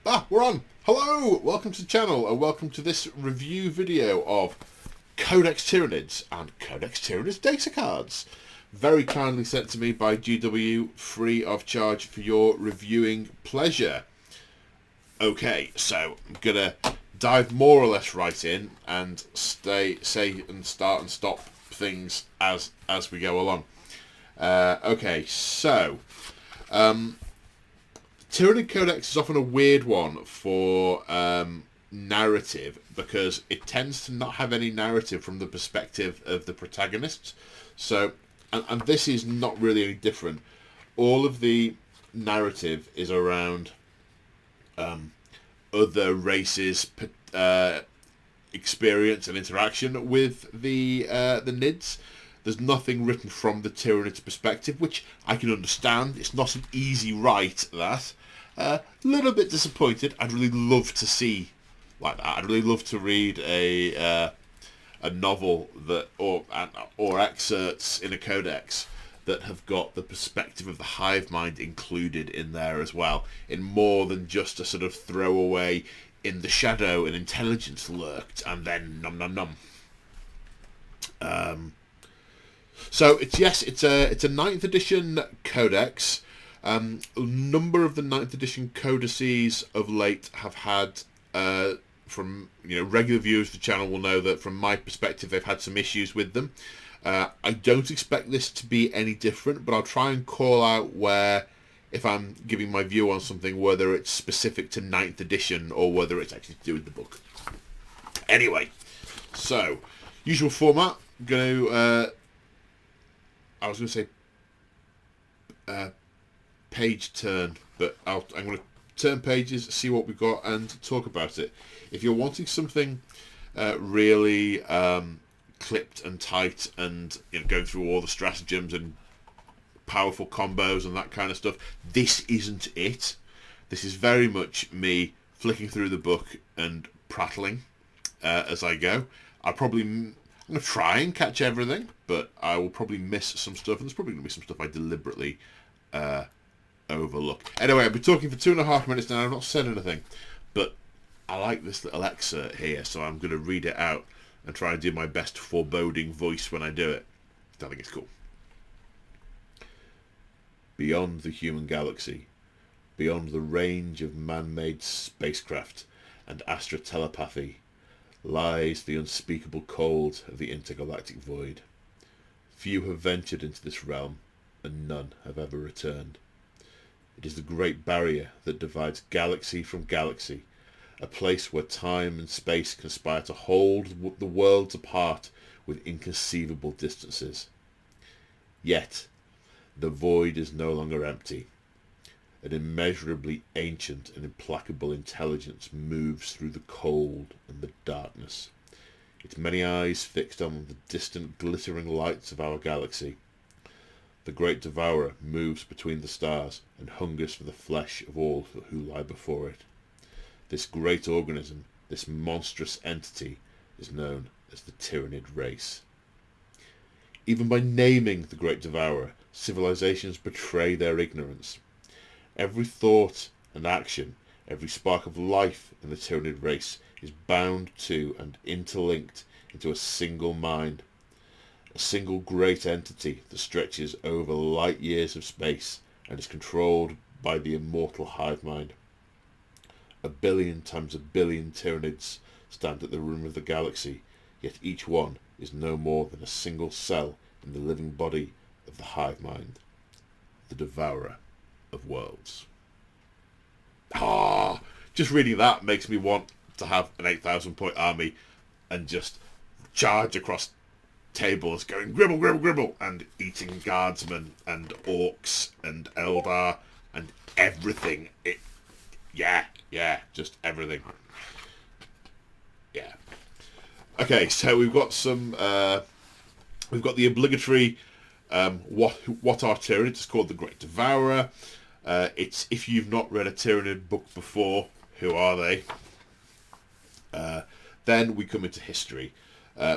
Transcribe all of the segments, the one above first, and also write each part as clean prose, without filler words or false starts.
We're on! Hello! Welcome to the channel and welcome to this review video of Codex Tyranids and Codex Tyranids data cards. Very kindly sent to me by GW, free of charge for your reviewing pleasure. Okay, so I'm gonna dive more or less right in and say and start and stop things as we go along. Okay, so Tyranid Codex is often a weird one for narrative because it tends to not have any narrative from the perspective of the protagonists. So, and this is not really any different. All of the narrative is around other races' experience and interaction with the Nids. There's nothing written from the Tyranids' perspective, which I can understand. It's not an easy write, that. A little bit disappointed. I'd really love to see like that. I'd really love to read a novel that or excerpts in a codex that have got the perspective of the hive mind included in there as well, in more than just a sort of throwaway in the shadow and intelligence lurked and then num num num. So it's a 9th edition codex. A number of the 9th edition codices of late have had, from regular viewers of the channel will know that from my perspective they've had some issues with them. I don't expect this to be any different, but I'll try and call out where, if I'm giving my view on something, whether it's specific to 9th edition or whether it's actually to do with the book. Anyway, so usual format. I was going to say page turn, but I'm going to turn pages, see what we've got, and talk about it. If you're wanting something really clipped and tight, and going through all the stratagems and powerful combos and that kind of stuff, this isn't it. This is very much me flicking through the book and prattling as I go. I'm going to try and catch everything, but I will probably miss some stuff, and there's probably going to be some stuff I deliberately overlook. Anyway, I've been talking for 2.5 minutes now. I've not said anything, but I like this little excerpt here, so I'm going to read it out and try and do my best foreboding voice when I do it. I think it's cool. Beyond the human galaxy, beyond the range of man-made spacecraft and astrotelepathy, lies the unspeakable cold of the intergalactic void. Few have ventured into this realm, and none have ever returned. It is the great barrier that divides galaxy from galaxy, a place where time and space conspire to hold the worlds apart with inconceivable distances. Yet, the void is no longer empty. An immeasurably ancient and implacable intelligence moves through the cold and the darkness, its many eyes fixed on the distant glittering lights of our galaxy. The great devourer moves between the stars and hungers for the flesh of all who lie before it. This great organism, this monstrous entity, is known as the Tyranid race. Even by naming the great devourer, civilizations betray their ignorance. Every thought and action, every spark of life in the Tyranid race is bound to and interlinked into a single mind, a single great entity that stretches over light years of space and is controlled by the immortal hive mind. 1 billion times 1 billion Tyranids stand at the rim of the galaxy, yet each one is no more than a single cell in the living body of the hive mind, the devourer of worlds. Just reading that makes me want to have an 8,000 point army and just charge across tables going gribble, gribble, gribble, and eating guardsmen and orcs and Eldar and everything. Just everything. Yeah. Okay, so we've got some. We've got the obligatory. What are Tyranids? It's called the Great Devourer. It's, if you've not read a Tyranid book before, who are they? Then we come into history.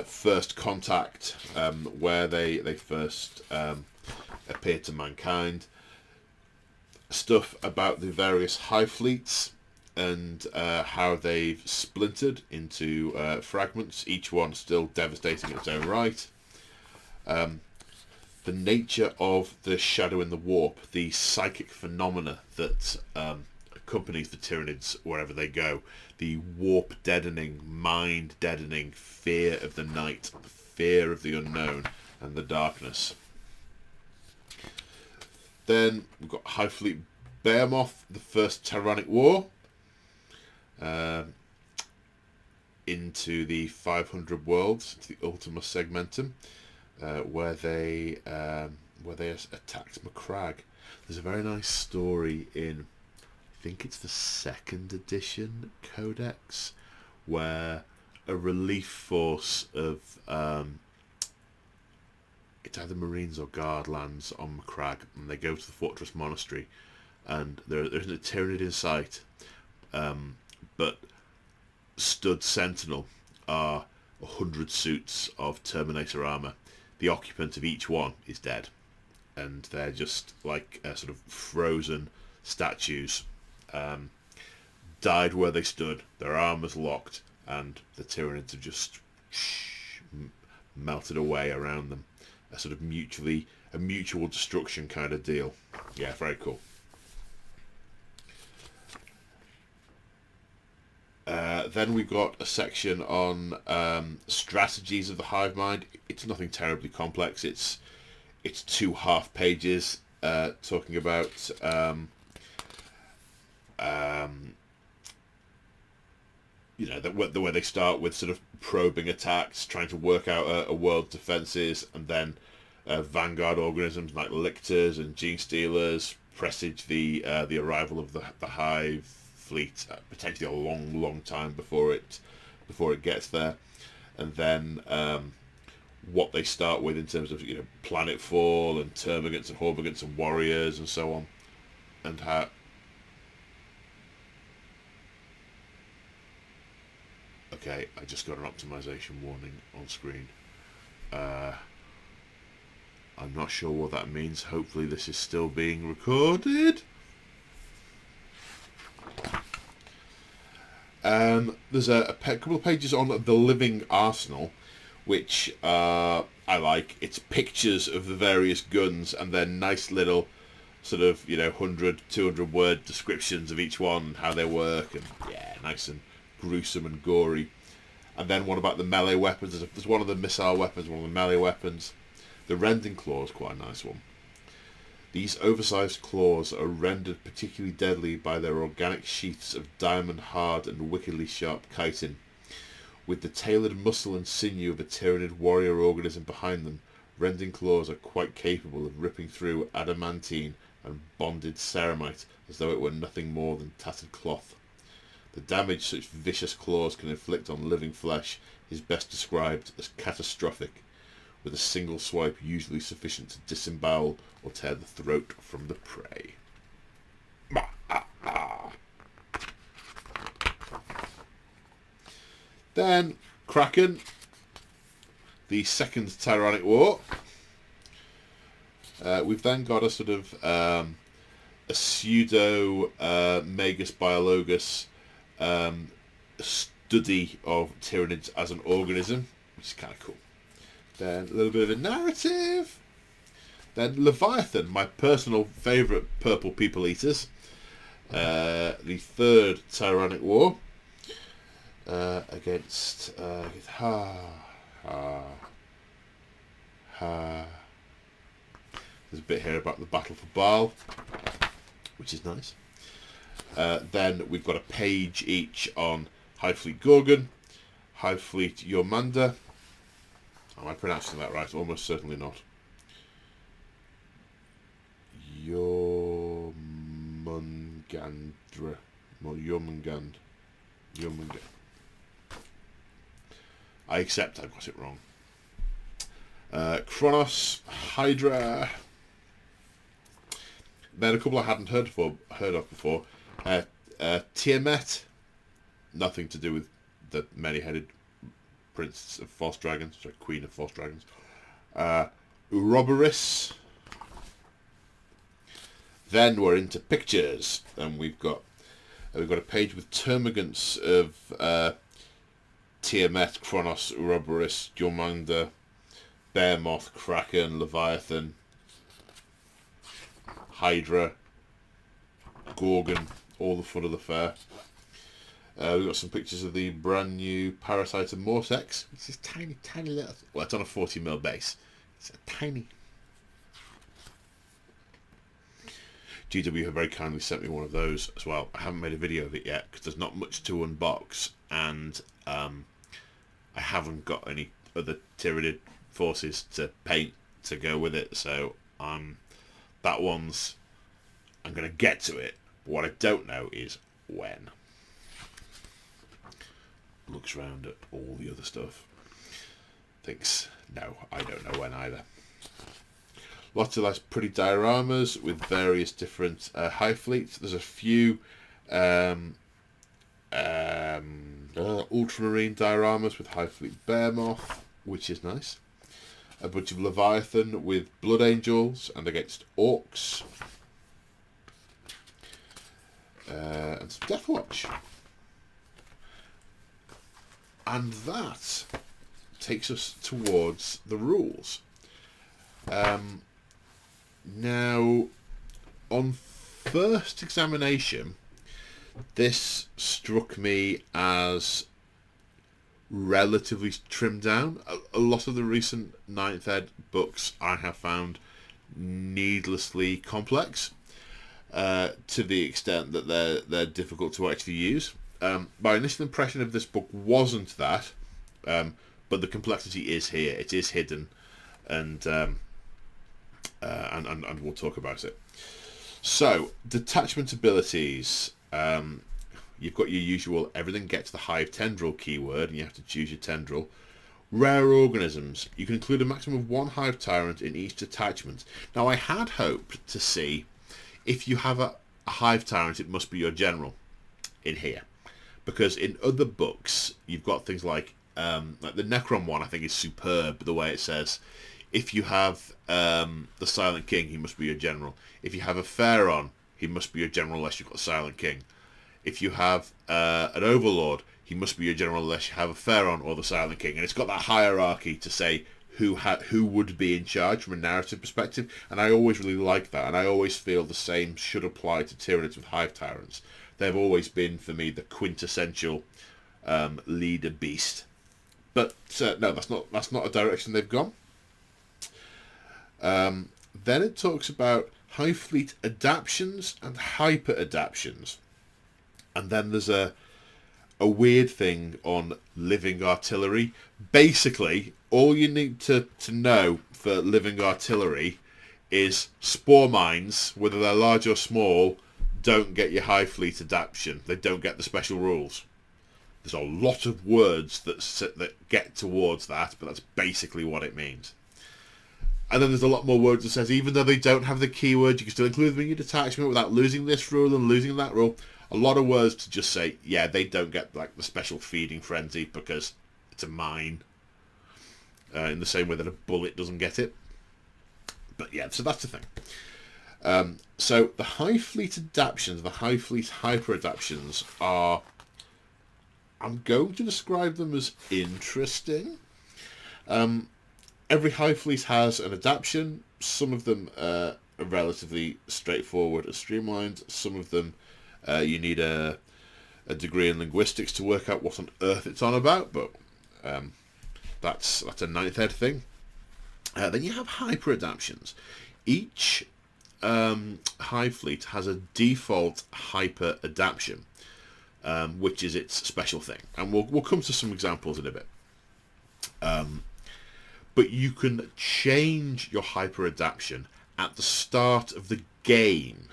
First contact, where they first appeared to mankind. Stuff about the various hive fleets and how they've splintered into fragments, each one still devastating in its own right. The nature of the shadow in the warp, the psychic phenomena that accompanies the Tyranids wherever they go, the warp deadening, mind deadening fear of the night, fear of the unknown and the darkness. Then we've got High Fleet Behemoth, the First Tyranic War, into the 500 worlds, into the Ultima Segmentum, where they attacked Macragge. There's a very nice story in, I think it's the 2nd edition Codex, where a relief force of it's either Marines or Guard lands on Macragge, and they go to the Fortress Monastery, and there isn't a Tyranid in sight, but stood sentinel are 100 suits of Terminator armour. The occupant of each one is dead, and they're just like sort of frozen statues, died where they stood, their armours locked, and the Tyranids have just melted away around them. A sort of mutual destruction kind of deal. Yeah, very cool. Then we've got a section on strategies of the hive mind. It's nothing terribly complex. It's 2 half pages talking about the way they start with sort of probing attacks, trying to work out a world's defences, and then vanguard organisms like lictors and gene stealers presage the arrival of the hive fleet, potentially a long time before it gets there, and then what they start with in terms of planetfall and termagants and hormagaunts and warriors and so on, and how. Okay, I just got an optimization warning on screen. I'm not sure what that means. Hopefully this is still being recorded. There's a couple of pages on the Living Arsenal, which I like. It's pictures of the various guns and then nice little sort of 100, 200 word descriptions of each one and how they work, and yeah, nice and gruesome and gory. And then one about the melee weapons. There's one of the missile weapons, one of the melee weapons. The rending claw is quite a nice one. These oversized claws are rendered particularly deadly by their organic sheaths of diamond-hard and wickedly sharp chitin. With the tailored muscle and sinew of a Tyranid warrior organism behind them, rending claws are quite capable of ripping through adamantine and bonded ceramite as though it were nothing more than tattered cloth. The damage such vicious claws can inflict on living flesh is best described as catastrophic, with a single swipe usually sufficient to disembowel or tear the throat from the prey. Then Kraken, the Second Tyranic War. We've then got a sort of a pseudo Magus Biologus study of Tyranids as an organism, which is kind of cool. Then a little bit of a narrative. Then Leviathan, my personal favourite purple people eaters. The Third Tyranic War against there's a bit here about the battle for Baal, which is nice. Then we've got a page each on High Fleet Gorgon, High Fleet Yomanda. Am I pronouncing that right? Almost certainly not. Yormungandra. Yormungand. I accept I got it wrong. Kronos, Hydra. Then a couple I hadn't heard of before. Tiamat. Nothing to do with the many-headed Prince of False Dragons, sorry, Queen of False Dragons. Uroboros. Then we're into pictures, and we've got We've got a page with termagants of Tiamat, Kronos, Ouroboros, Jormungandr, Behemoth, Kraken, Leviathan, Hydra, Gorgon, all the fun of the fair. We've got some pictures of the brand new Parasite and Mortex, which is tiny, tiny little. Well, it's on a 40mm base. It's a tiny. GW have very kindly sent me one of those as well. I haven't made a video of it yet because there's not much to unbox, and I haven't got any other Tyranid forces to paint to go with it. So that one's. I'm going to get to it. But what I don't know is when. Looks around at all the other stuff. Thinks, no, I don't know when either. Lots of nice pretty dioramas with various different hive fleets. There's a few ultramarine dioramas with hive fleet Behemoth, which is nice. A bunch of Leviathan with Blood Angels and against Orcs. And some Deathwatch. And that takes us towards the rules. Now, on first examination, this struck me as relatively trimmed down. A lot of the recent 9th Ed books I have found needlessly complex, to the extent that they're difficult to actually use. My initial impression of this book wasn't that, but the complexity is here. It is hidden, and we'll talk about it. So, detachment abilities. You've got your usual everything gets the hive tendril keyword, and you have to choose your tendril. Rare organisms. You can include a maximum of 1 hive tyrant in each detachment. Now, I had hoped to see if you have a hive tyrant, it must be your general in here. Because in other books, you've got things like the Necron one, I think, is superb, the way it says, if you have the Silent King, he must be your general. If you have a Pharaon, he must be your general unless you've got the Silent King. If you have an Overlord, he must be your general unless you have a Pharaon or the Silent King. And it's got that hierarchy to say who would be in charge from a narrative perspective. And I always really like that. And I always feel the same should apply to Tyranids with hive tyrants. They've always been, for me, the quintessential leader beast. But no, that's not a direction they've gone. Then it talks about hive fleet adaptions and hyper adaptions. And then there's a weird thing on living artillery. Basically, all you need to know for living artillery is spore mines, whether they're large or small, don't get your hive fleet adaption. They don't get the special rules. There's a lot of words that get towards that, but that's basically what it means. And then there's a lot more words that says even though they don't have the keyword, you can still include them in your detachment without losing this rule and losing that rule. A lot of words to just say, yeah, they don't get like the special feeding frenzy because it's a mine. In the same way that a bullet doesn't get it. But yeah, so that's the thing. So the hive fleet adaptions, the hive fleet hyper adaptions are, I'm going to describe them as interesting. Every hive fleet has an adaption. Some of them are relatively straightforward and streamlined. Some of them you need a degree in linguistics to work out what on earth it's on about, but that's a 9th Ed thing. Then you have hyper adaptions. Each hive fleet has a default hyper adaption, which is its special thing, and we'll come to some examples in a bit. But you can change your hyper adaption at the start of the game.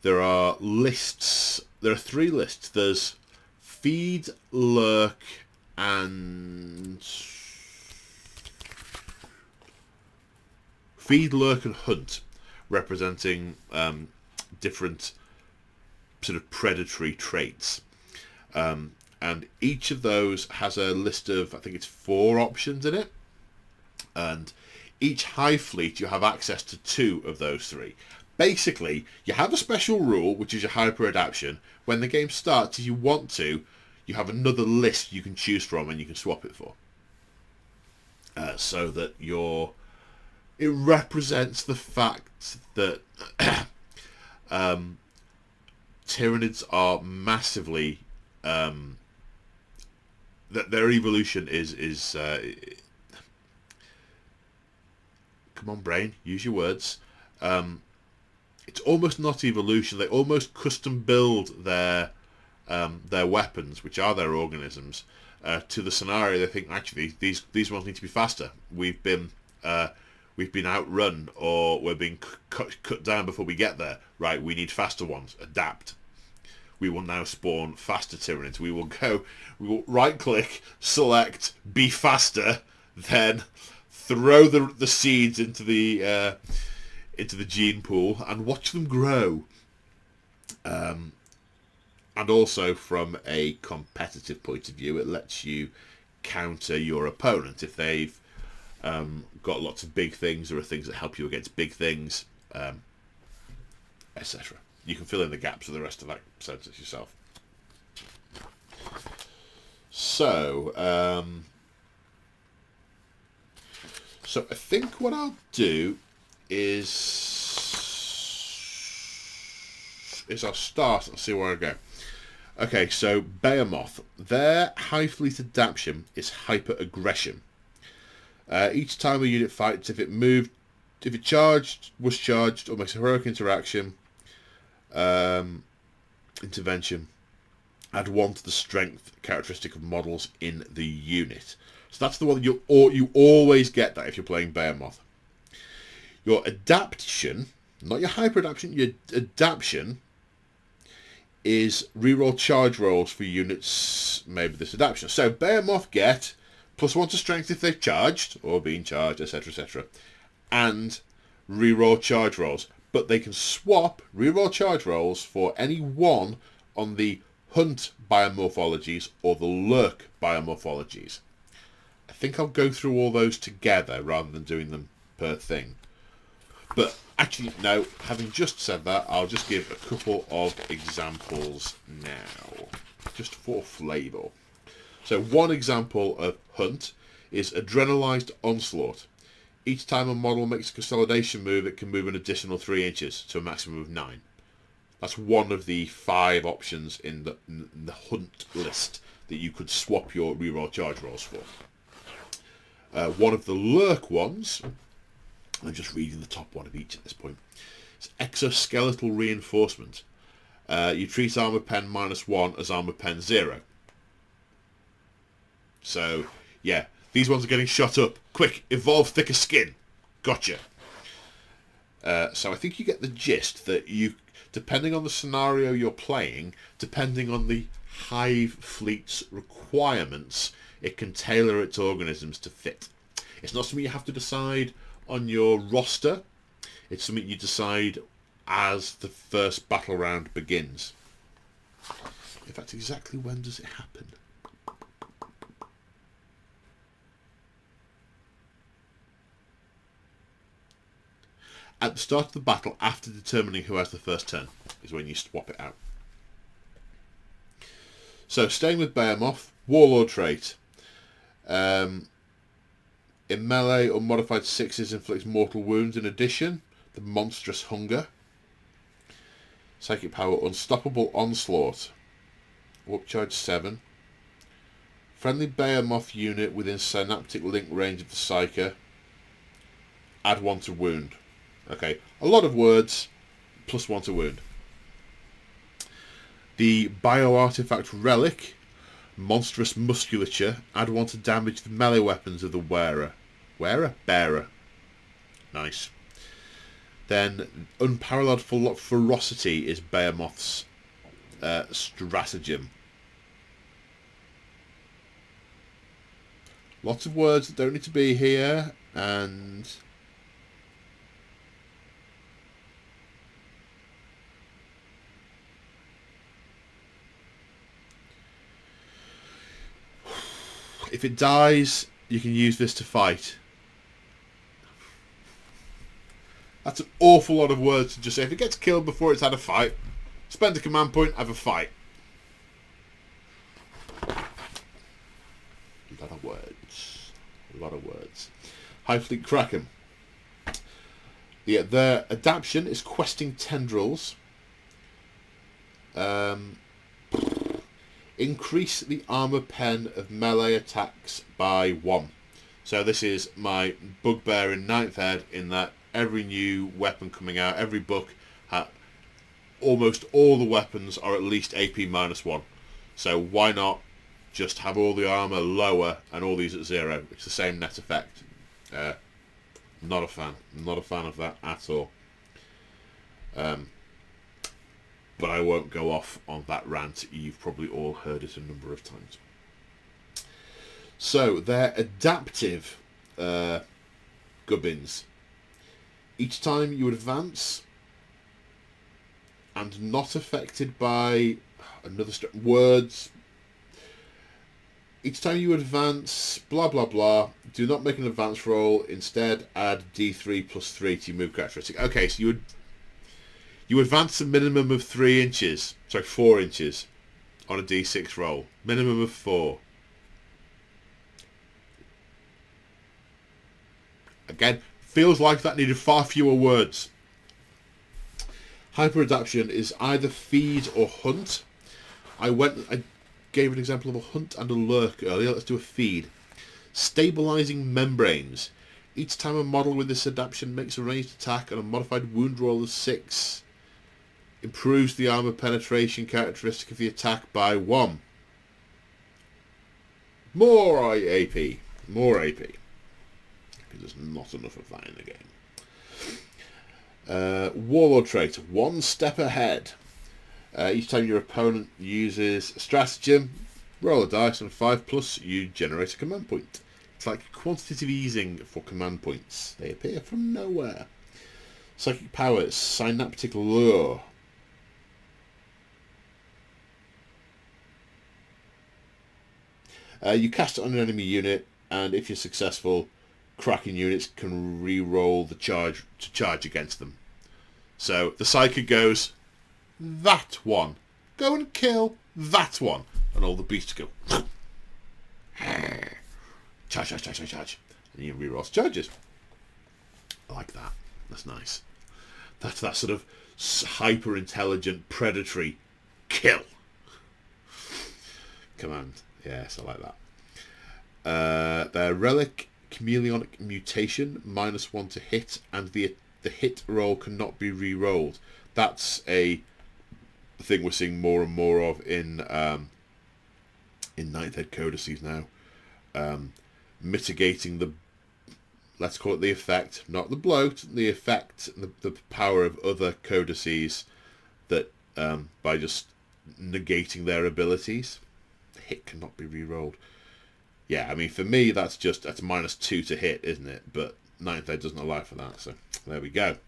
There are lists. There are 3 lists. There's feed, lurk, and hunt, representing different sort of predatory traits. And each of those has a list of, I think it's 4 options in it. And each hive fleet, you have access to 2 of those 3. Basically, you have a special rule, which is your hyper adaption. When the game starts, if you want to, you have another list you can choose from and you can swap it for. So that it represents the fact that Tyranids are massively that their evolution is come on brain, use your words. It's almost not evolution. They almost custom build their weapons, which are their organisms, to the scenario. They think actually these ones need to be faster. We've been outrun, or we're being cut down before we get there. Right, we need faster ones. Adapt. We will now spawn faster Tyranids. We will right click, select, be faster, then throw the seeds into the gene pool and watch them grow. And also from a competitive point of view, it lets you counter your opponent if they've got lots of big things, or things that help you against big things, etc. You can fill in the gaps of the rest of that sentence yourself. So I think what I'll do is I'll start and see where I go. Okay, so Behemoth, their high fleet adaptation is hyper aggression. Each time a unit fights, if it was charged, or makes a heroic intervention, add 1 to the strength characteristic of models in the unit. So that's the one that you always get that if you're playing Behemoth. Your adaptation, not your hyper adaptation, your adaptation is reroll charge rolls for units made with this adaptation. So Behemoth get +1 to strength if they've charged or been charged, etc., etc., and reroll charge rolls. But they can swap reroll charge rolls for any one on the Hunt Biomorphologies or the Lurk Biomorphologies. I think I'll go through all those together rather than doing them per thing. But actually, no, having just said that, I'll just give a couple of examples now, just for flavour. So one example of Hunt is Adrenalized Onslaught. Each time a model makes a consolidation move, it can move an additional 3 inches to a maximum of 9. That's one of the 5 options in the Hunt list that you could swap your reroll charge rolls for. One of the Lurk ones, I'm just reading the top one of each at this point, it's Exoskeletal Reinforcement. You treat Armor Pen -1 as Armor Pen 0. So, yeah, these ones are getting shot up. Quick, evolve thicker skin. Gotcha. So I think you get the gist that you, depending on the scenario you're playing, depending on the hive fleet's requirements, it can tailor its organisms to fit. It's not something you have to decide on your roster. It's something you decide as the first battle round begins. In fact, exactly when does it happen? At the start of the battle, after determining who has the first turn, is when you swap it out. So, staying with Behemoth, Warlord trait. In melee, unmodified 6s inflicts mortal wounds. In addition, the Monstrous Hunger. Psychic power, Unstoppable Onslaught. Warp charge 7. Friendly Behemoth unit within Synaptic link range of the Psyker. Add 1 to wound. Okay, a lot of words, +1 to wound. The Bioartifact Relic, Monstrous Musculature, add 1 to damage the melee weapons of the wearer. Bearer. Nice. Then, Unparalleled Ferocity is Behemoth's stratagem. Lots of words that don't need to be here, and if it dies, you can use this to fight. That's an awful lot of words to just say. If it gets killed before it's had a fight, spend a command point, have a fight. A lot of words. A lot of words. Highfleet Kraken. Yeah, their adaptation is questing tendrils. Increase the armor pen of melee attacks by 1. So this is my bugbear in 9th Ed, in that every new weapon coming out, every book, almost all the weapons are at least AP -1. So why not just have all the armor lower and all these at 0? It's the same net effect. Not a fan. Not a fan of that at all. But I won't go off on that rant. You've probably all heard it a number of times. So, their adaptive gubbins. Each time you advance and not affected by another words. Each time you advance, blah blah blah, do not make an advance roll. Instead, add D3 plus 3 to your move characteristic. Okay, so you advance a minimum of 4 inches on a D6 roll. Minimum of 4. Again, feels like that needed far fewer words. Hyperadaptation is either feed or hunt. I gave an example of a hunt and a lurk earlier. Let's do a feed. Stabilizing membranes. Each time a model with this adaptation makes a ranged attack on a modified wound roll of 6, improves the armor penetration characteristic of the attack by 1. More AP. More AP. Because there's not enough of that in the game. Warlord trait. 1 step ahead. Each time your opponent uses a stratagem, roll a dice, and 5+, you generate a command point. It's like quantitative easing for command points. They appear from nowhere. Psychic powers. Synaptic lure. You cast it on an enemy unit, and if you're successful, Kraken units can re-roll the charge to charge against them. So the psychic goes, that one. Go and kill that one. And all the beasts go, charge, charge, charge, charge, charge. And you re-roll charges. I like that. That's nice. That's that sort of hyper-intelligent, predatory kill command. Yes, I like that. Their relic, chameleonic mutation, -1 to hit, and the hit roll cannot be re-rolled. That's a thing we're seeing more and more of in 9th Ed codices now. Mitigating the, let's call it the effect, not the bloat, the effect, the power of other codices that by just negating their abilities. The hit cannot be re-rolled. Yeah, I mean, for me, that's -2 to hit, isn't it? But 9th Ed doesn't allow for that, so there we go.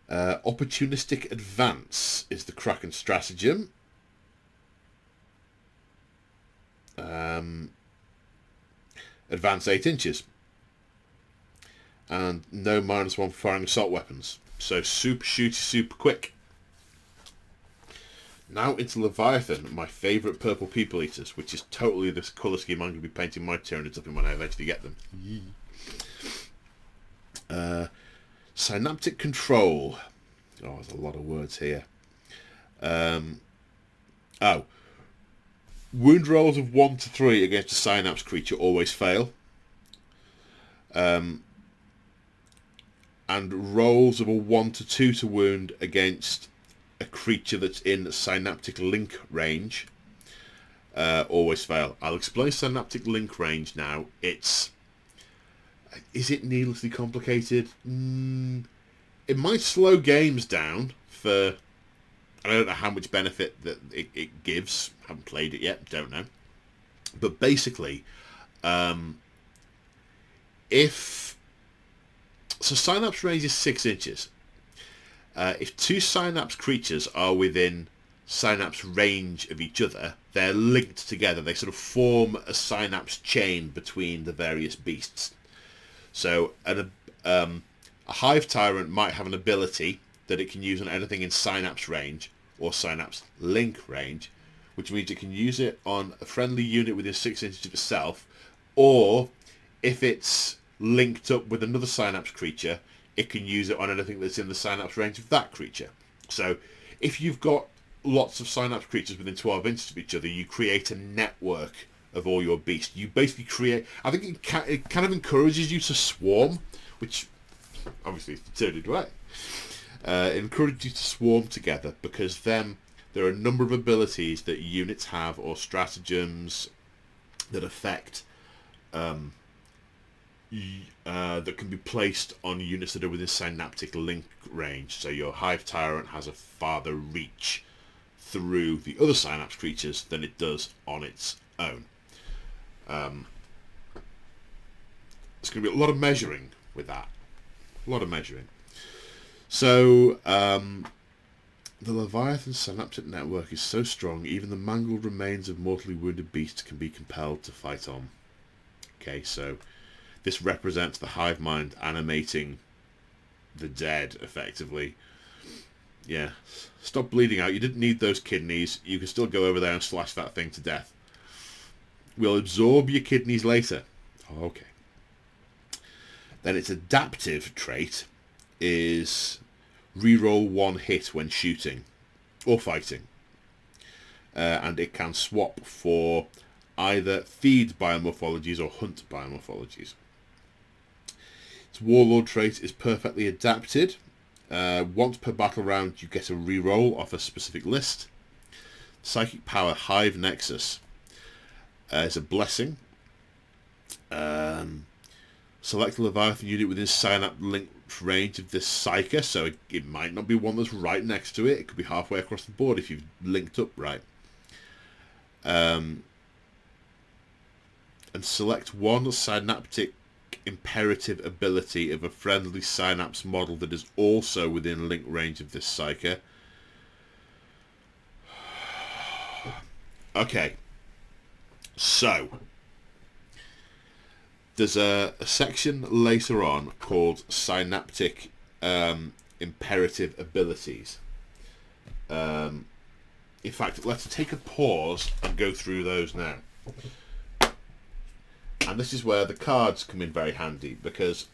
Opportunistic advance is the Kraken stratagem. Advance 8 inches. And no -1 for firing assault weapons. So super shooty, super quick. Now into Leviathan, my favourite purple people eaters, which is totally this colour scheme I'm going to be painting my Tyranids up in when I eventually get them. Synaptic control. Oh, there's a lot of words here. Wound rolls of 1 to 3 against a synapse creature always fail. And rolls of a 1 to 2 to wound against a creature that's in synaptic link range always fail. I'll explain synaptic link range now. Is it needlessly complicated? It might slow games down for, I don't know how much benefit that it gives. Haven't played it yet, don't know. But basically, synapse range is 6 inches. If 2 synapse creatures are within synapse range of each other, they're linked together. They sort of form a synapse chain between the various beasts. So a A Hive Tyrant might have an ability that it can use on anything in Synapse range or Synapse link range, which means it can use it on a friendly unit within 6 inches of itself, or if it's linked up with another Synapse creature, it can use it on anything that's in the Synapse range of that creature. So if you've got lots of Synapse creatures within 12 inches of each other, you create a network of all your beasts. You basically create... I think it kind of encourages you to swarm, which obviously is the Tyranid way. It encourages you to swarm together, because then there are a number of abilities that units have, or stratagems that affect... that can be placed on units that are within Synaptic link range. So your Hive Tyrant has a farther reach through the other Synapse creatures than it does on its own. It's going to be a lot of measuring with that. A lot of measuring. So, the Leviathan Synaptic network is so strong, even the mangled remains of mortally wounded beasts can be compelled to fight on. Okay, so this represents the hive mind animating the dead, effectively. Yeah, stop bleeding out. You didn't need those kidneys. You can still go over there and slash that thing to death. We'll absorb your kidneys later. Oh, okay. Then its adaptive trait is reroll 1 hit when shooting or fighting. And it can swap for either feed biomorphologies or hunt biomorphologies. Its warlord trait is perfectly adapted. Once per battle round you get a reroll off a specific list. Psychic power Hive Nexus is a blessing. Select a Leviathan unit within Synapse link range of this Psyker, so it might not be one that's right next to it. It could be halfway across the board if you've linked up right. And select one Synaptic imperative ability of a friendly Synapse model that is also within link range of this Psyker. Okay, so there's a section later on called Synaptic imperative abilities. In fact, let's take a pause and go through those now. And this is where the cards come in very handy, because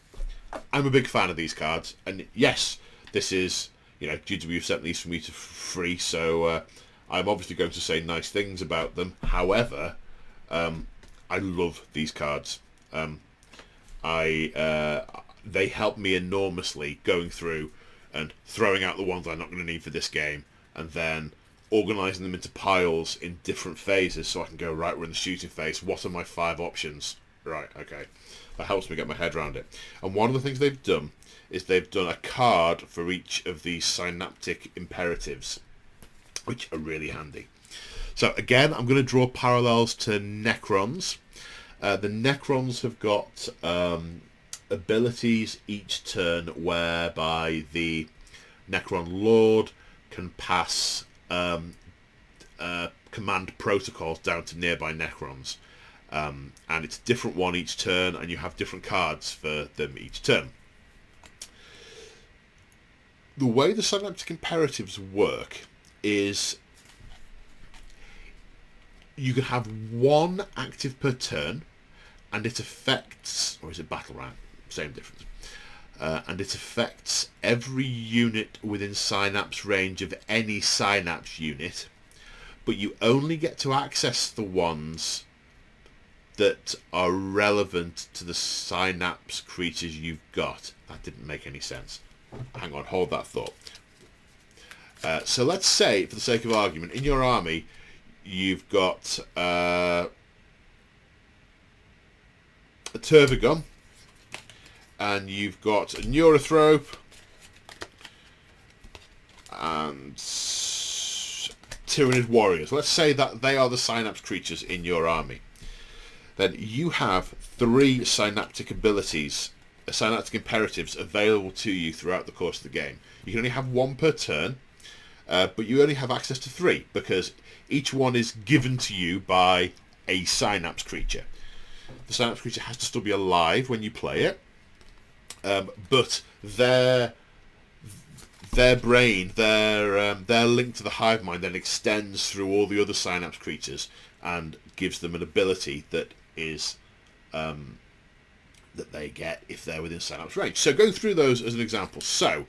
I'm a big fan of these cards. And yes, this is, GW sent these for me for free, so I'm obviously going to say nice things about them. However, I love these cards. They help me enormously going through and throwing out the ones I'm not going to need for this game, and then organising them into piles in different phases so I can go, right, we're in the shooting phase, what are my 5 options? Right, okay. That helps me get my head around it. And one of the things they've done is they've done a card for each of these Synaptic imperatives, which are really handy. So again, I'm going to draw parallels to Necrons. The Necrons have got abilities each turn whereby the Necron Lord can pass command protocols down to nearby Necrons. And it's a different one each turn, and you have different cards for them each turn. The way the Synaptic imperatives work is you can have 1 active per turn, and it affects, or is it battle round? Same difference. And it affects every unit within Synapse range of any Synapse unit, but you only get to access the ones that are relevant to the Synapse creatures you've got. That didn't make any sense. Hang on, hold that thought. So let's say, for the sake of argument, in your army, you've got a Tervigon, and you've got a Neurothrope, and Tyranid Warriors. Let's say that they are the Synapse creatures in your army. Then you have 3 Synaptic abilities, Synaptic imperatives available to you throughout the course of the game. You can only have 1 per turn, but you only have access to 3, because each one is given to you by a Synapse creature. The Synapse creature has to still be alive when you play it, but their brain, their link to the hive mind then extends through all the other synapse creatures and gives them an ability that is that they get if they're within synapse range. So going through those as an example. So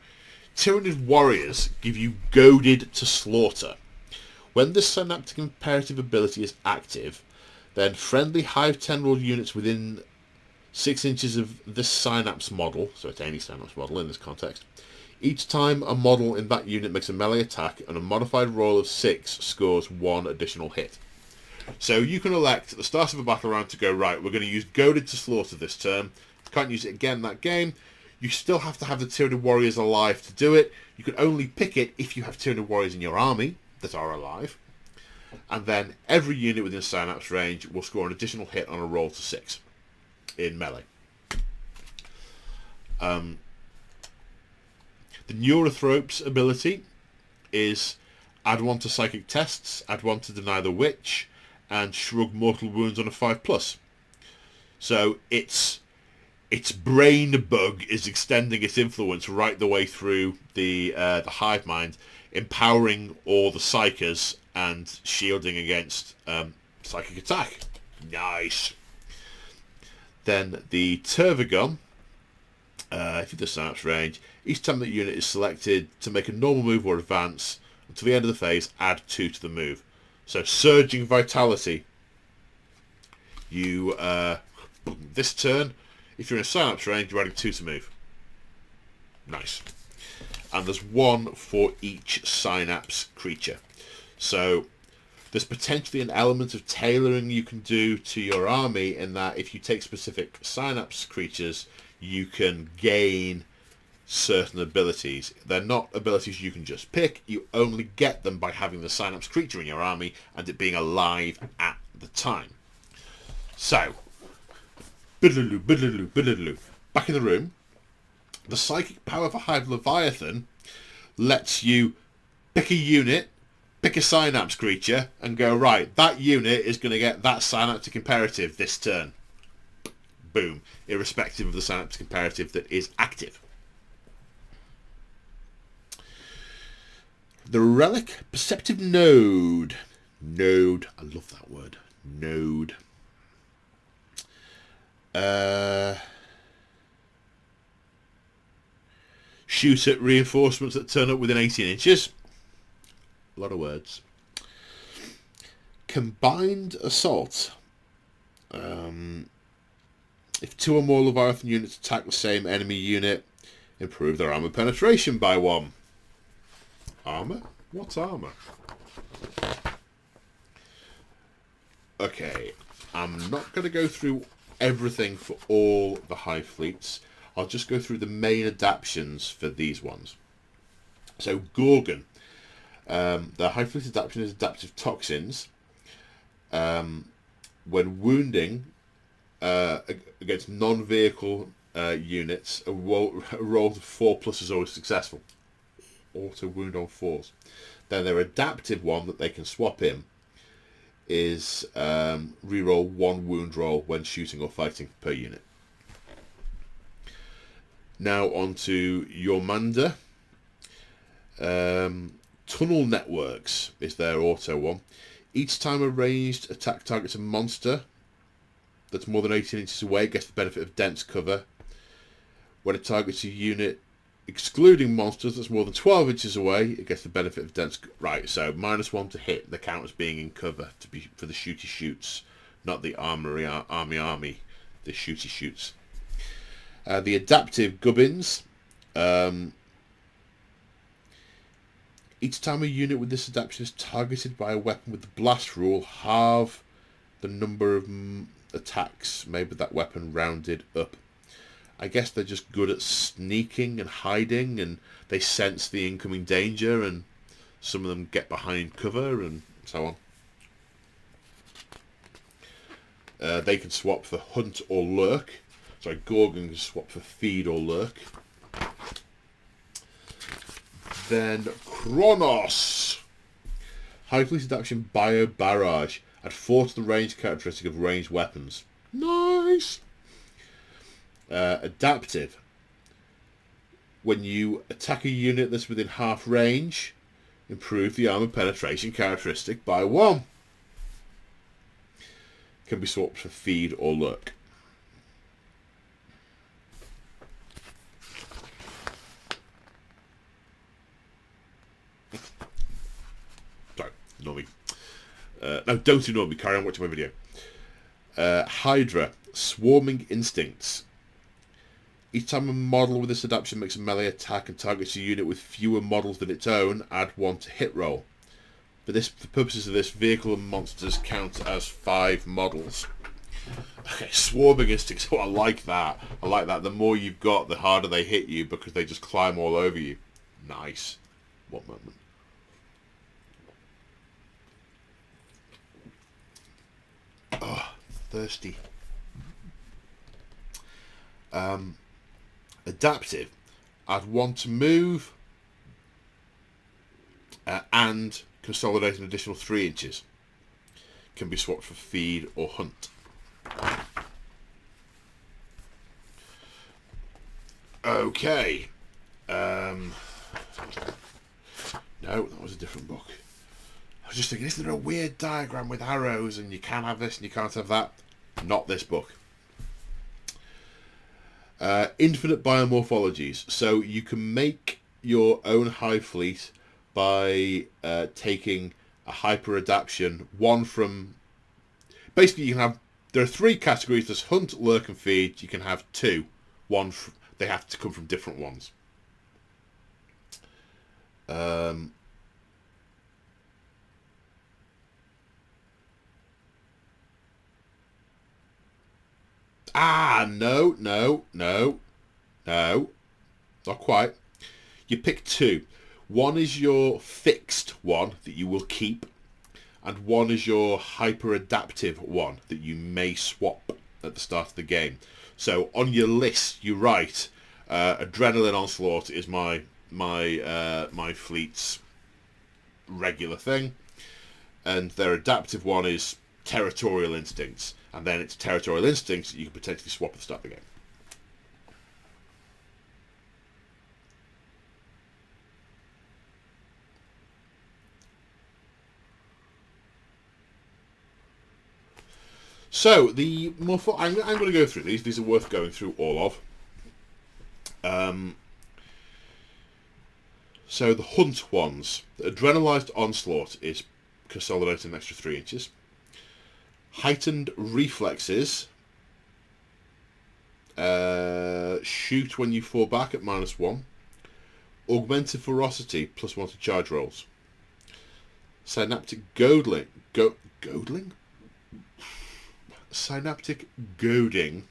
Tyranid warriors give you goaded to slaughter. When this synaptic imperative ability is active, then friendly hive tendril units within 6 inches of this synapse model, so it's any synapse model in this context, each time a model in that unit makes a melee attack and a modified roll of 6 scores 1 additional hit. So you can elect at the start of a battle round to go, right, we're going to use goaded to slaughter this turn. Can't use it again that game. You still have to have the Tyranid warriors alive to do it. You can only pick it if you have Tyranid warriors in your army that are alive. And then every unit within synapse range will score an additional hit on a roll to 6 in melee. The Neurothropes ability is add 1 to psychic tests, add 1 to deny the witch, and shrug mortal wounds on a 5+. So its brain bug is extending its influence right the way through the hive mind, empowering all the psychers and shielding against psychic attack. Nice. Then the Tervigon, if you do synapse range, each time that unit is selected to make a normal move or advance until the end of the phase, add 2 to the move. So surging vitality. You this turn, if you're in a synapse range, you're adding 2 to move. Nice. And there's 1 for each synapse creature. So there's potentially an element of tailoring you can do to your army in that if you take specific synapse creatures, you can gain certain abilities. They're not abilities you can just pick. You only get them by having the synapse creature in your army and it being alive at the time. So, biddaloo, biddaloo, biddaloo. Back in the room, the psychic power for Hive Leviathan lets you pick a unit, pick a synapse creature, and go, right, that unit is going to get that synaptic imperative this turn. Boom. Irrespective of the synaptic imperative that is active. The Relic Perceptive Node. Node. I love that word. Node. Shoot at reinforcements that turn up within 18 inches. A lot of words. Combined Assault. If 2 or more Leviathan units attack the same enemy unit, improve their armor penetration by 1. Armor? What's armor? Okay, I'm not going to go through everything for all the Hive fleets. I'll just go through the main adaptions for these ones. So, Gorgon. The Hive fleet adaptation is adaptive toxins. When wounding against non-vehicle units, a roll of 4+ is always successful. Auto wound on 4s. Then their adaptive one that they can swap in is reroll 1 wound roll when shooting or fighting per unit. Now on to Yormanda. Tunnel Networks is their auto one. Each time a ranged attack targets a monster that's more than 18 inches away, gets the benefit of dense cover. When it targets a unit excluding monsters that's more than 12 inches away, it gets the benefit of dense... Right, so -1 to hit. The count as being in cover to be for the shooty shoots, not the army, the shooty shoots. The adaptive Gubbins. Each time a unit with this adaptation is targeted by a weapon with the blast rule, halve the number of attacks made with that weapon rounded up. I guess they're just good at sneaking and hiding, and they sense the incoming danger, and some of them get behind cover and so on. They can swap for hunt or lurk. Sorry, Gorgon can swap for feed or lurk. Then Kronos. High Fleet Adaptation Bio Barrage. Add 4 to the range characteristic of ranged weapons. Nice! Adaptive. When you attack a unit that's within half range, improve the armor penetration characteristic by 1. Can be swapped for feed or lurk. Sorry, ignore me. No, don't ignore me. Carry on watching my video. Hydra, Swarming Instincts. Each time a model with this adaptation makes a melee attack and targets a unit with fewer models than its own, add 1 to hit roll. For purposes of this, vehicle and monsters count as 5 models. Okay, Swarming Instincts. Oh, I like that. I like that. The more you've got, the harder they hit you because they just climb all over you. Nice. One moment. Oh, thirsty. Adaptive. Add 1 to move and consolidate an additional 3 inches. Can be swapped for feed or hunt. Okay. No, that was a different book. I was just thinking, isn't there a weird diagram with arrows and you can have this and you can't have that? Not this book. Infinite Biomorphologies. So you can make your own hive fleet by taking a hyper adaptation. One from... Basically, you can have... There are 3 categories. There's hunt, lurk, and feed. You can have 2. They have to come from different ones. No. Not quite. You pick 2. One is your fixed one that you will keep, and one is your hyper-adaptive one that you may swap at the start of the game. So on your list, you write, Adrenaline Onslaught is my fleet's regular thing, and their adaptive one is Territorial Instincts, and then it's Territorial Instincts that you can potentially swap at the start of the game. So the I'm going to go through these. These are worth going through all of. So the hunt ones, the Adrenalized Onslaught is consolidating an extra 3 inches. Heightened Reflexes, shoot when you fall back at -1. Augmented Ferocity, +1 to charge rolls. Synaptic Goading. Goading? Synaptic Goading.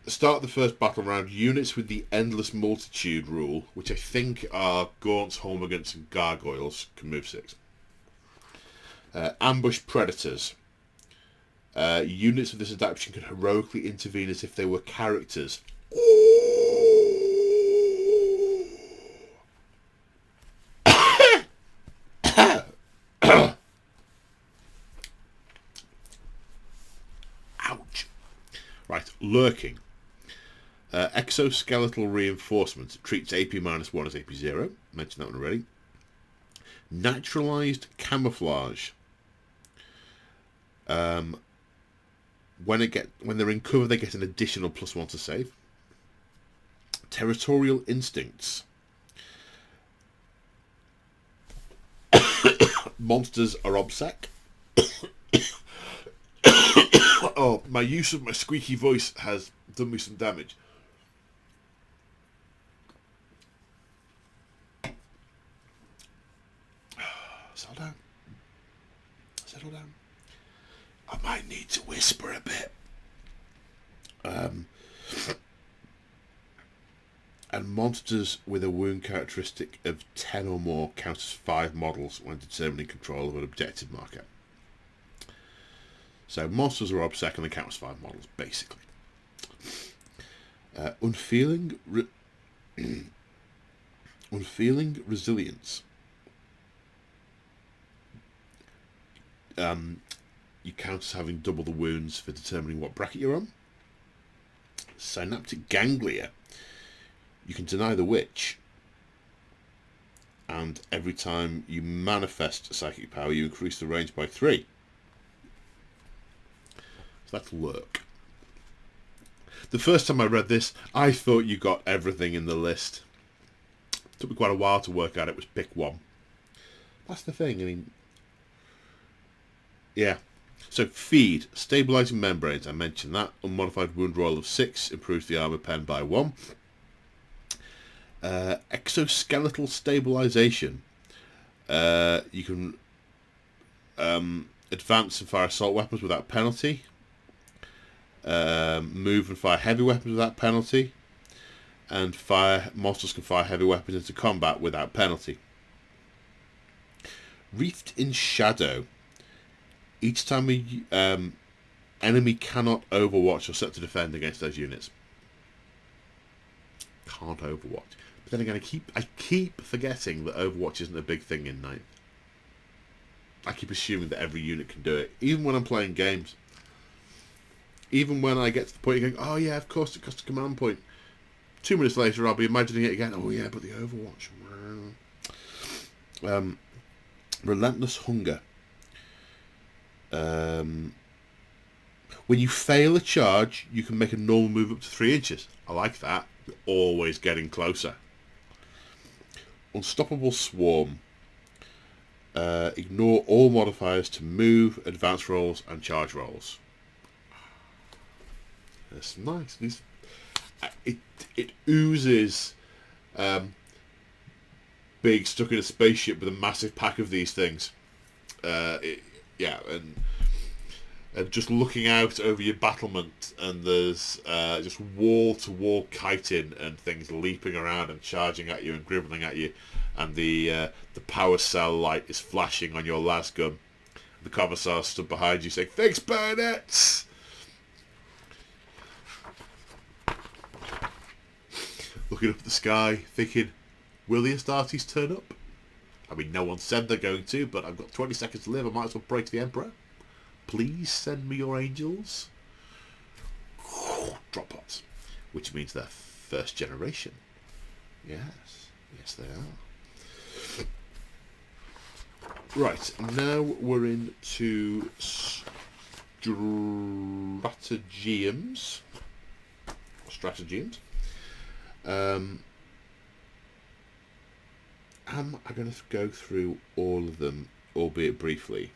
Start the first battle round. Units with the Endless Multitude rule, which I think are Gaunts, Holmagants, and Gargoyles, can move 6. Ambush Predators. Units with this adaptation can heroically intervene as if they were characters. Ouch. Right, Lurking. Exoskeletal Reinforcement treats AP -1 as AP 0. Mentioned that one already. Naturalized Camouflage. When they're in cover, they get an additional +1 to save. Territorial Instincts. Monsters are obsec. Oh, my use of my squeaky voice has done me some damage. Settle down. Settle down. I might need to whisper a bit. And monsters with a wound characteristic of 10 or more count as 5 models when determining control of an objective marker. So monsters are obsec and they count as 5 models, basically. Unfeeling Resilience. you count as having double the wounds for determining what bracket you're on. Synaptic ganglia. You can deny the witch, and every time you manifest psychic power, you increase the range by 3. So that'll work. The first time I read this, I thought you got everything in the list. It took me quite a while to work out it was pick one. That's the thing, I mean... Yeah. So, feed. Stabilising membranes, I mentioned that. Unmodified wound roll of 6, improves the armour pen by 1. Exoskeletal stabilisation. You can advance and fire assault weapons without penalty. Move and fire heavy weapons without penalty. And monsters can fire heavy weapons into combat without penalty. Wreathed in shadow. Each time an enemy cannot overwatch or set to defend against those units. Can't overwatch. But then again, I keep forgetting that overwatch isn't a big thing in 9th. I keep assuming that every unit can do it, even when I'm playing games. Even when I get to the point of going, oh yeah, of course it costs a command point. 2 minutes later, I'll be imagining it again. Oh yeah, but the overwatch. Relentless hunger. When you fail a charge, you can make a normal move up to 3 inches. I like that. You're always getting closer. Unstoppable swarm. Ignore all modifiers to move, advance rolls, and charge rolls. That's nice. It oozes big stuck in a spaceship with a massive pack of these things. Yeah, and just looking out over your battlement, and there's just wall-to-wall kiting and things leaping around and charging at you and gribbling at you, and the power cell light is flashing on your las gun. The commissar stood behind you saying, "Fix bayonets!" Looking up at the sky, thinking, will the Astartes turn up? I mean, no one said they're going to, but I've got 20 seconds to live. I might as well pray to the Emperor. Please send me your angels. Drop pods. Which means they're first generation. Yes. Yes, they are. Right, now we're into stratagems. Am I going to go through all of them, albeit briefly?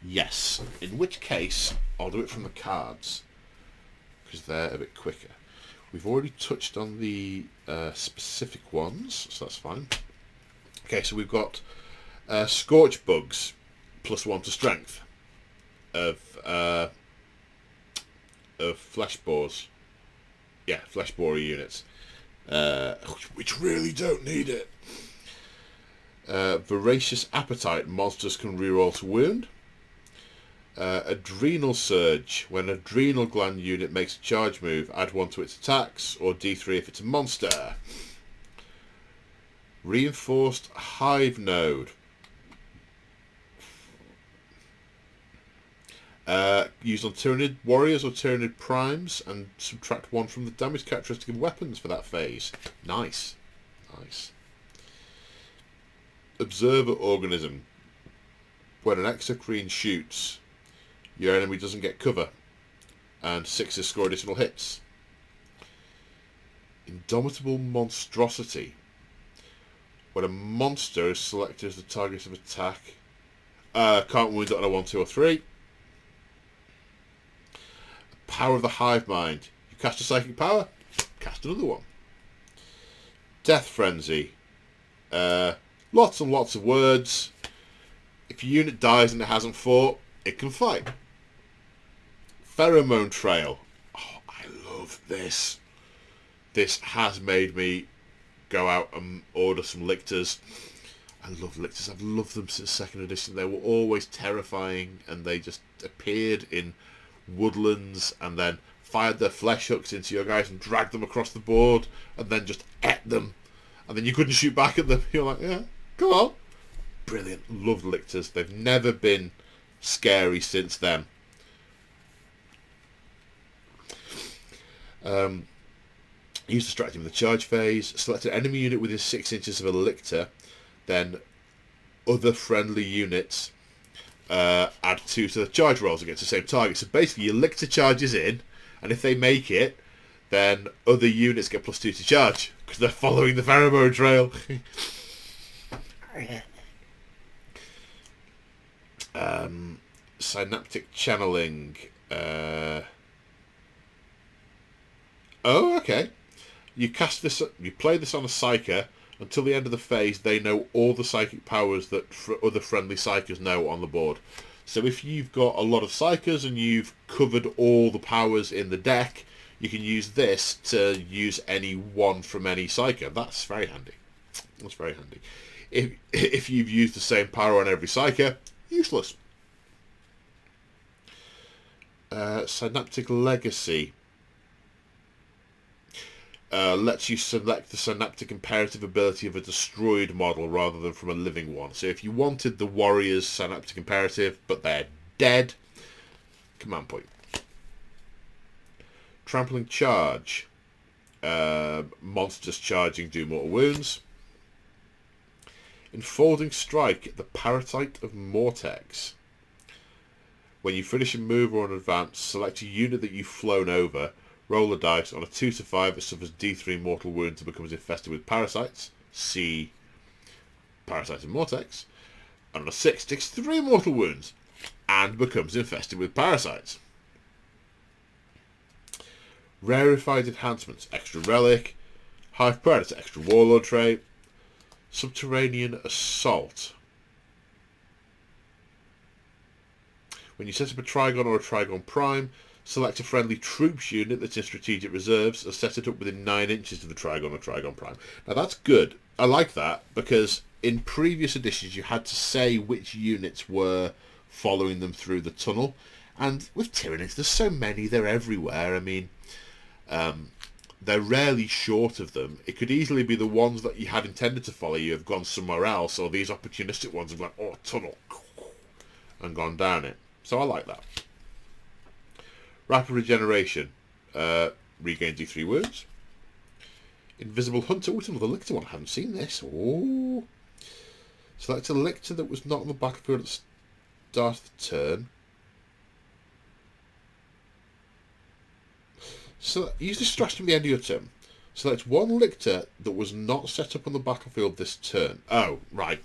Yes. In which case, I'll do it from the cards, because they're a bit quicker. We've already touched on the specific ones, so that's fine. Okay, so we've got Scorch Bugs, +1 to strength, of flesh bores. Yeah, flesh borer units. Which really don't need it. Voracious Appetite. Monsters can reroll to wound. Adrenal Surge. When an adrenal gland unit makes a charge move, add 1 to its attacks, or D3 if it's a monster. Reinforced Hive Node. Used on Tyranid warriors or Tyranid primes, and subtract 1 from the damage characteristic of weapons for that phase. Nice. Nice. Observer Organism. When an exocrine shoots, your enemy doesn't get cover, and 6s score additional hits. Indomitable Monstrosity. When a monster is selected as the target of attack, can't wound it on a 1, 2, or 3. Power of the Hive Mind. You cast a psychic power, cast another one. Death Frenzy. Lots and lots of words. If your unit dies and it hasn't fought, it can fight. Pheromone Trail. Oh, I love this. This has made me go out and order some lictors. I love lictors. I've loved them since 2nd edition. They were always terrifying, and they just appeared in woodlands and then fired their flesh hooks into your guys and dragged them across the board and then just ate them, and then you couldn't shoot back at them. You're like, yeah, come on, brilliant. Loved lictors. They've never been scary since then. Use the stratagem in the charge phase. Select an enemy unit within 6 inches of a lictor. Then other friendly units add 2 to the charge rolls against the same target. So basically your lictor charges in, and if they make it, then other units get +2 to charge because they're following the pheromone trail. Synaptic channeling. Oh, okay. You cast this. You play this on a psyker. Until the end of the phase, they know all the psychic powers that other friendly psykers know on the board. So if you've got a lot of psykers and you've covered all the powers in the deck, you can use this to use any one from any psyker. That's very handy. That's very handy. If you've used the same power on every psyker, useless. Synaptic Legacy. Lets you select the synaptic imperative ability of a destroyed model rather than from a living one. So if you wanted the warrior's synaptic imperative, but they're dead, command point. Trampling Charge. Monsters charging do mortal wounds. Enfolding Strike, the Parasite of Mortex. When you finish a move or an advance, select a unit that you've flown over. Roll a dice. On a 2 to 5, it suffers D3 mortal wounds and becomes infested with parasites. See Parasites of Mortex. And on a 6, takes 3 mortal wounds and becomes infested with parasites. Rarefied Enhancements. Extra Relic. Hive Predator. Extra Warlord trait. Subterranean Assault. When you set up a Trigon or a Trigon Prime, select a friendly troops unit that's in strategic reserves and set it up within 9 inches of the Trigon or Trigon Prime. Now that's good. I like that because in previous editions you had to say which units were following them through the tunnel. And with Tyranids, there's so many, they're everywhere. I mean, they're rarely short of them. It could easily be the ones that you had intended to follow you have gone somewhere else, or these opportunistic ones have gone, oh, tunnel, and gone down it. So I like that. Rapid Regeneration. Regain D3 wounds. Invisible Hunter. What's another lictor one? I haven't seen this. Oh. Select a lictor that was not on the battlefield at the start of the turn. So use this stratagem at the end of your turn. Select one lictor that was not set up on the battlefield this turn. Oh, right.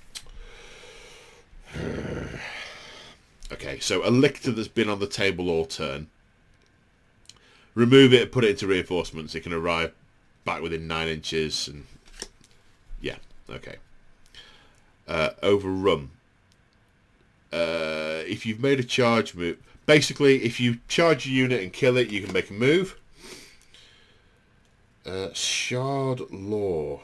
Okay, so a lictor that's been on the table all turn. Remove it, put it into reinforcements. It can arrive back within 9 inches. And yeah, okay. Overrun. If you've made a charge move... Basically, if you charge a unit and kill it, you can make a move. Shard Lure.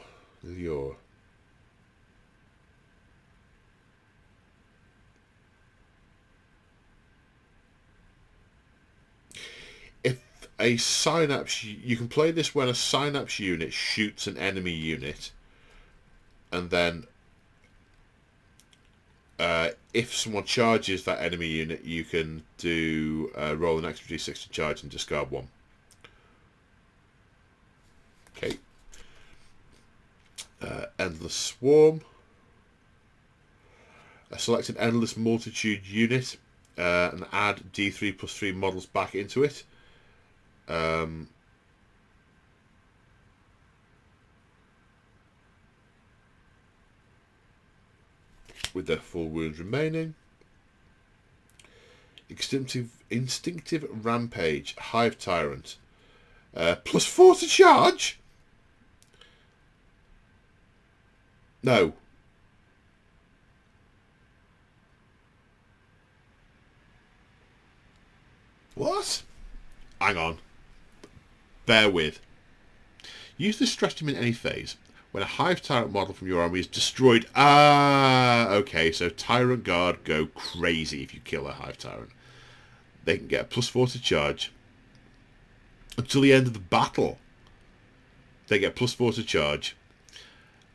A synapse, you can play this when a synapse unit shoots an enemy unit, and then if someone charges that enemy unit, you can do roll an extra d6 to charge and discard 1. Okay. Endless Swarm. Select an Endless Multitude unit and add d3 plus 3 models back into it. With their full wounds remaining. Instinctive Rampage. Hive Tyrant. +4 to charge? No. What? Hang on. Bear with. Use this stratagem in any phase. When a Hive Tyrant model from your army is destroyed... Ah, okay, so Tyrant Guard go crazy if you kill a Hive Tyrant. They can get a +4 to charge. Until the end of the battle, they get +4 to charge.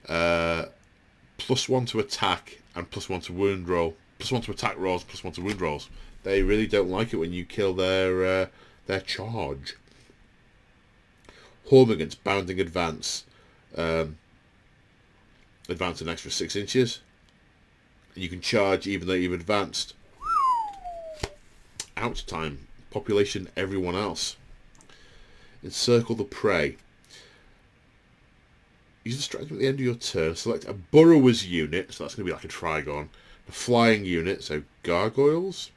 +1 to attack and +1 to wound roll, +1 to attack rolls, +1 to wound rolls. They really don't like it when you kill their charge. Hormigans, bounding advance. Advance an extra 6 inches. And you can charge even though you've advanced. Out time. Population everyone else. Encircle the prey. Use the stratagem at the end of your turn. Select a burrower's unit, so that's going to be like a trigon. A flying unit, so gargoyles.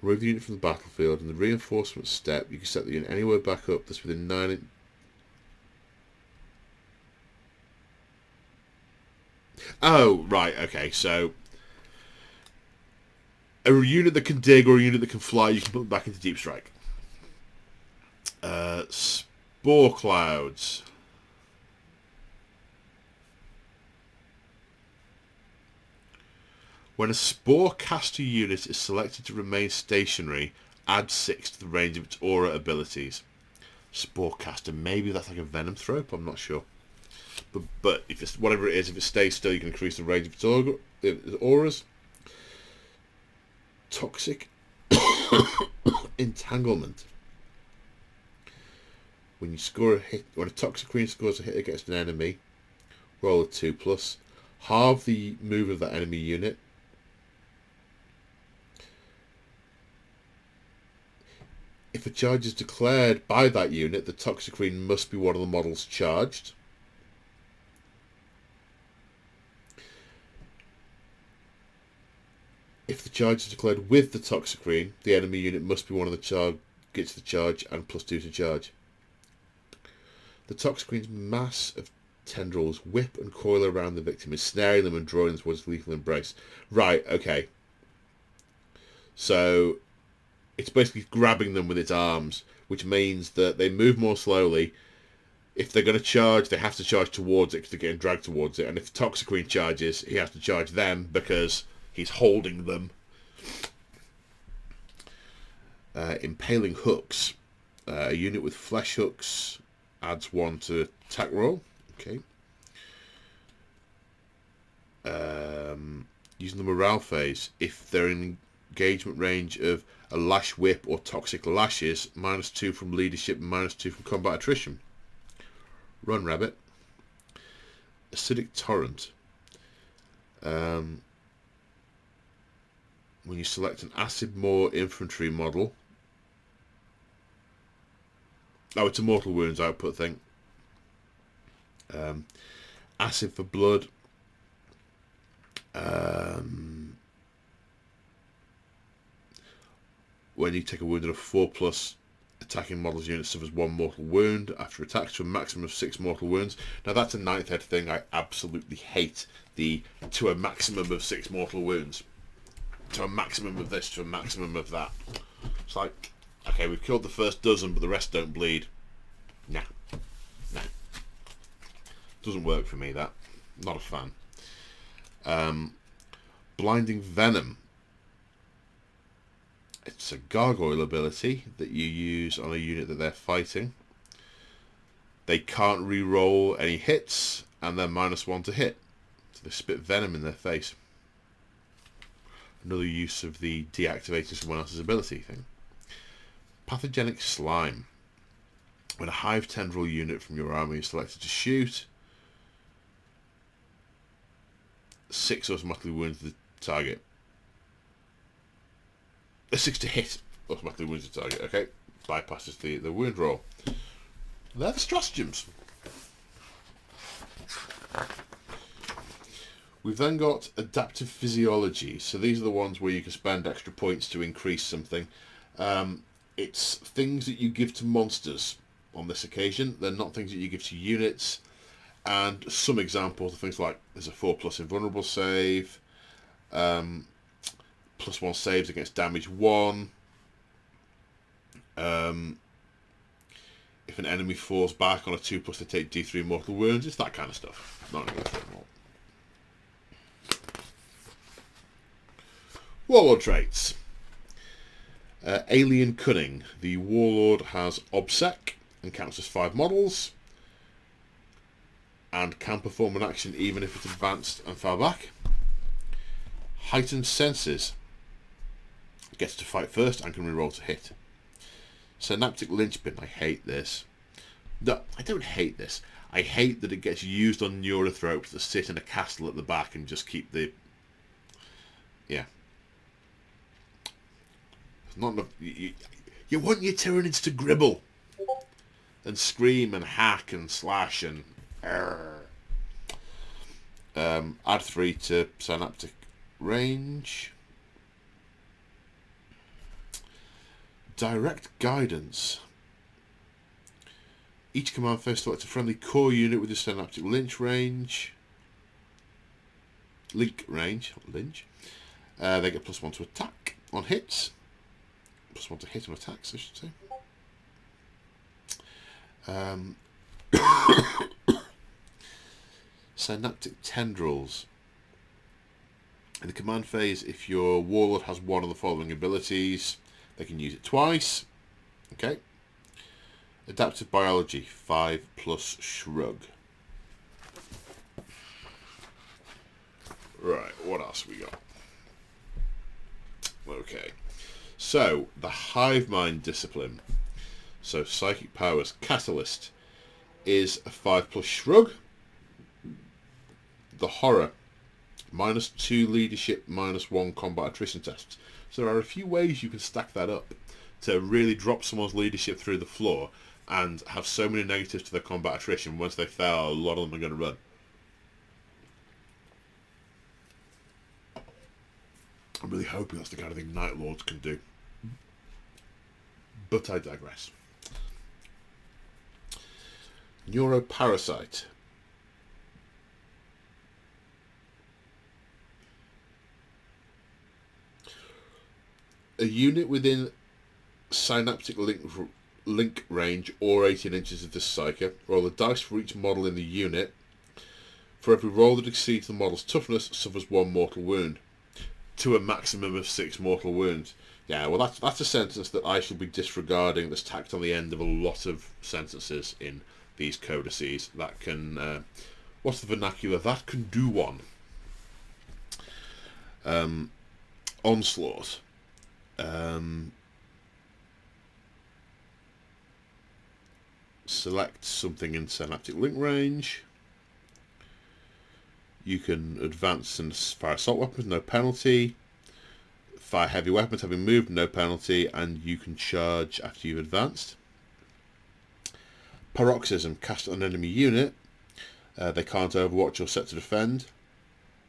Remove the unit from the battlefield. In the reinforcement step, you can set the unit anywhere back up that's within 9... Oh, right, okay, so... a unit that can dig or a unit that can fly, you can put them back into Deep Strike. Spore clouds. When a spore caster unit is selected to remain stationary, add 6 to the range of its aura abilities. Spore caster, maybe that's like a venom thrope, I'm not sure. But if it's whatever it is, if it stays still, you can increase the range of its auras. Toxic entanglement. When you score a hit, when a toxic queen scores a hit against an enemy, roll a 2+. Halve the move of that enemy unit. If a charge is declared by that unit, the toxic queen must be one of the models charged. If the charge is declared with the toxic queen, the enemy unit must be one of the targets to the charge and +2 to charge. The toxic queen's mass of tendrils whip and coil around the victim, ensnaring them and drawing them towards lethal embrace. Right, okay. So it's basically grabbing them with its arms, which means that they move more slowly. If they're going to charge, they have to charge towards it because they're getting dragged towards it. And if the toxic queen charges, he has to charge them because he's holding them. Impaling hooks. A unit with flesh hooks adds 1 to attack roll. Okay. Using the morale phase, if they're in engagement range of a lash whip or toxic lashes, -2 from leadership and -2 from combat attrition. Run, rabbit. Acidic torrent. When you select an acid maw infantry model. Oh, it's a mortal wounds output thing. Acid for blood. When you take a wound in a 4+, attacking models unit suffers 1 mortal wound after attacks to a maximum of 6 mortal wounds. Now that's a 9th ed thing. I absolutely hate the to a maximum of 6 mortal wounds. To a maximum of this, to a maximum of that. It's like, okay, we've killed the first dozen, but the rest don't bleed. Nah. Doesn't work for me, that. Not a fan. Blinding Venom. It's a gargoyle ability that you use on a unit that they're fighting. They can't re-roll any hits, and they're -1 to hit. So they spit venom in their face. Another use of the deactivating someone else's ability thing. Pathogenic slime. When a hive tendril unit from your army is selected to shoot, 6 automatically wounds the target. 6 to hit automatically wounds the target. Okay, bypasses the wound roll. They're the stratagems. We've then got adaptive physiology. So these are the ones where you can spend extra points to increase something. It's things that you give to monsters on this occasion. They're not things that you give to units. And some examples of things like there's a 4+ invulnerable save, +1 saves against damage 1. If an enemy falls back on a 2+, they take D3 mortal wounds. It's that kind of stuff. Not going to go through them all. Warlord traits. Alien Cunning. The Warlord has OBSEC and counts as 5 models. and can perform an action even if it's advanced and far back. Heightened Senses. Gets to fight first and can reroll to hit. Synaptic Linchpin. I hate this. No, I don't hate this. I hate that it gets used on Neurothropes that sit in a castle at the back and just keep the... Yeah. It's not enough... You want your Tyranids to gribble and scream and hack and slash and... add 3 to Synaptic range. Direct Guidance. Each command phase selects a friendly core unit with a Synaptic Link range. They get +1 to attack on hits. +1 to hit on attacks, I should say. Synaptic Tendrils. In the command phase, if your warlord has one of the following abilities, they can use it twice. Okay. Adaptive Biology, 5+ Shrug. Right, what else we got? Okay. So, the Hive Mind Discipline. So, Psychic Powers Catalyst is a 5+ Shrug. The Horror, -2 Leadership, -1 Combat Attrition tests. So there are a few ways you can stack that up to really drop someone's leadership through the floor and have so many negatives to their combat attrition. Once they fail, a lot of them are going to run. I'm really hoping that's the kind of thing Night Lords can do. But I digress. Neuroparasite. A unit within Synaptic link range or 18 inches of this Psyker. Roll a dice for each model in the unit. For every roll that exceeds the model's toughness, suffers 1 mortal wound. To a maximum of 6 mortal wounds. Yeah, well that's a sentence that I should be disregarding, that's tacked on the end of a lot of sentences in these codices. That can... what's the vernacular? That can do one. Onslaught. Select something in Synaptic link range. You can advance and fire assault weapons, no penalty. Fire heavy weapons having moved, no penalty, and you can charge after you've advanced. Paroxysm, cast on an enemy unit. They can't overwatch or set to defend,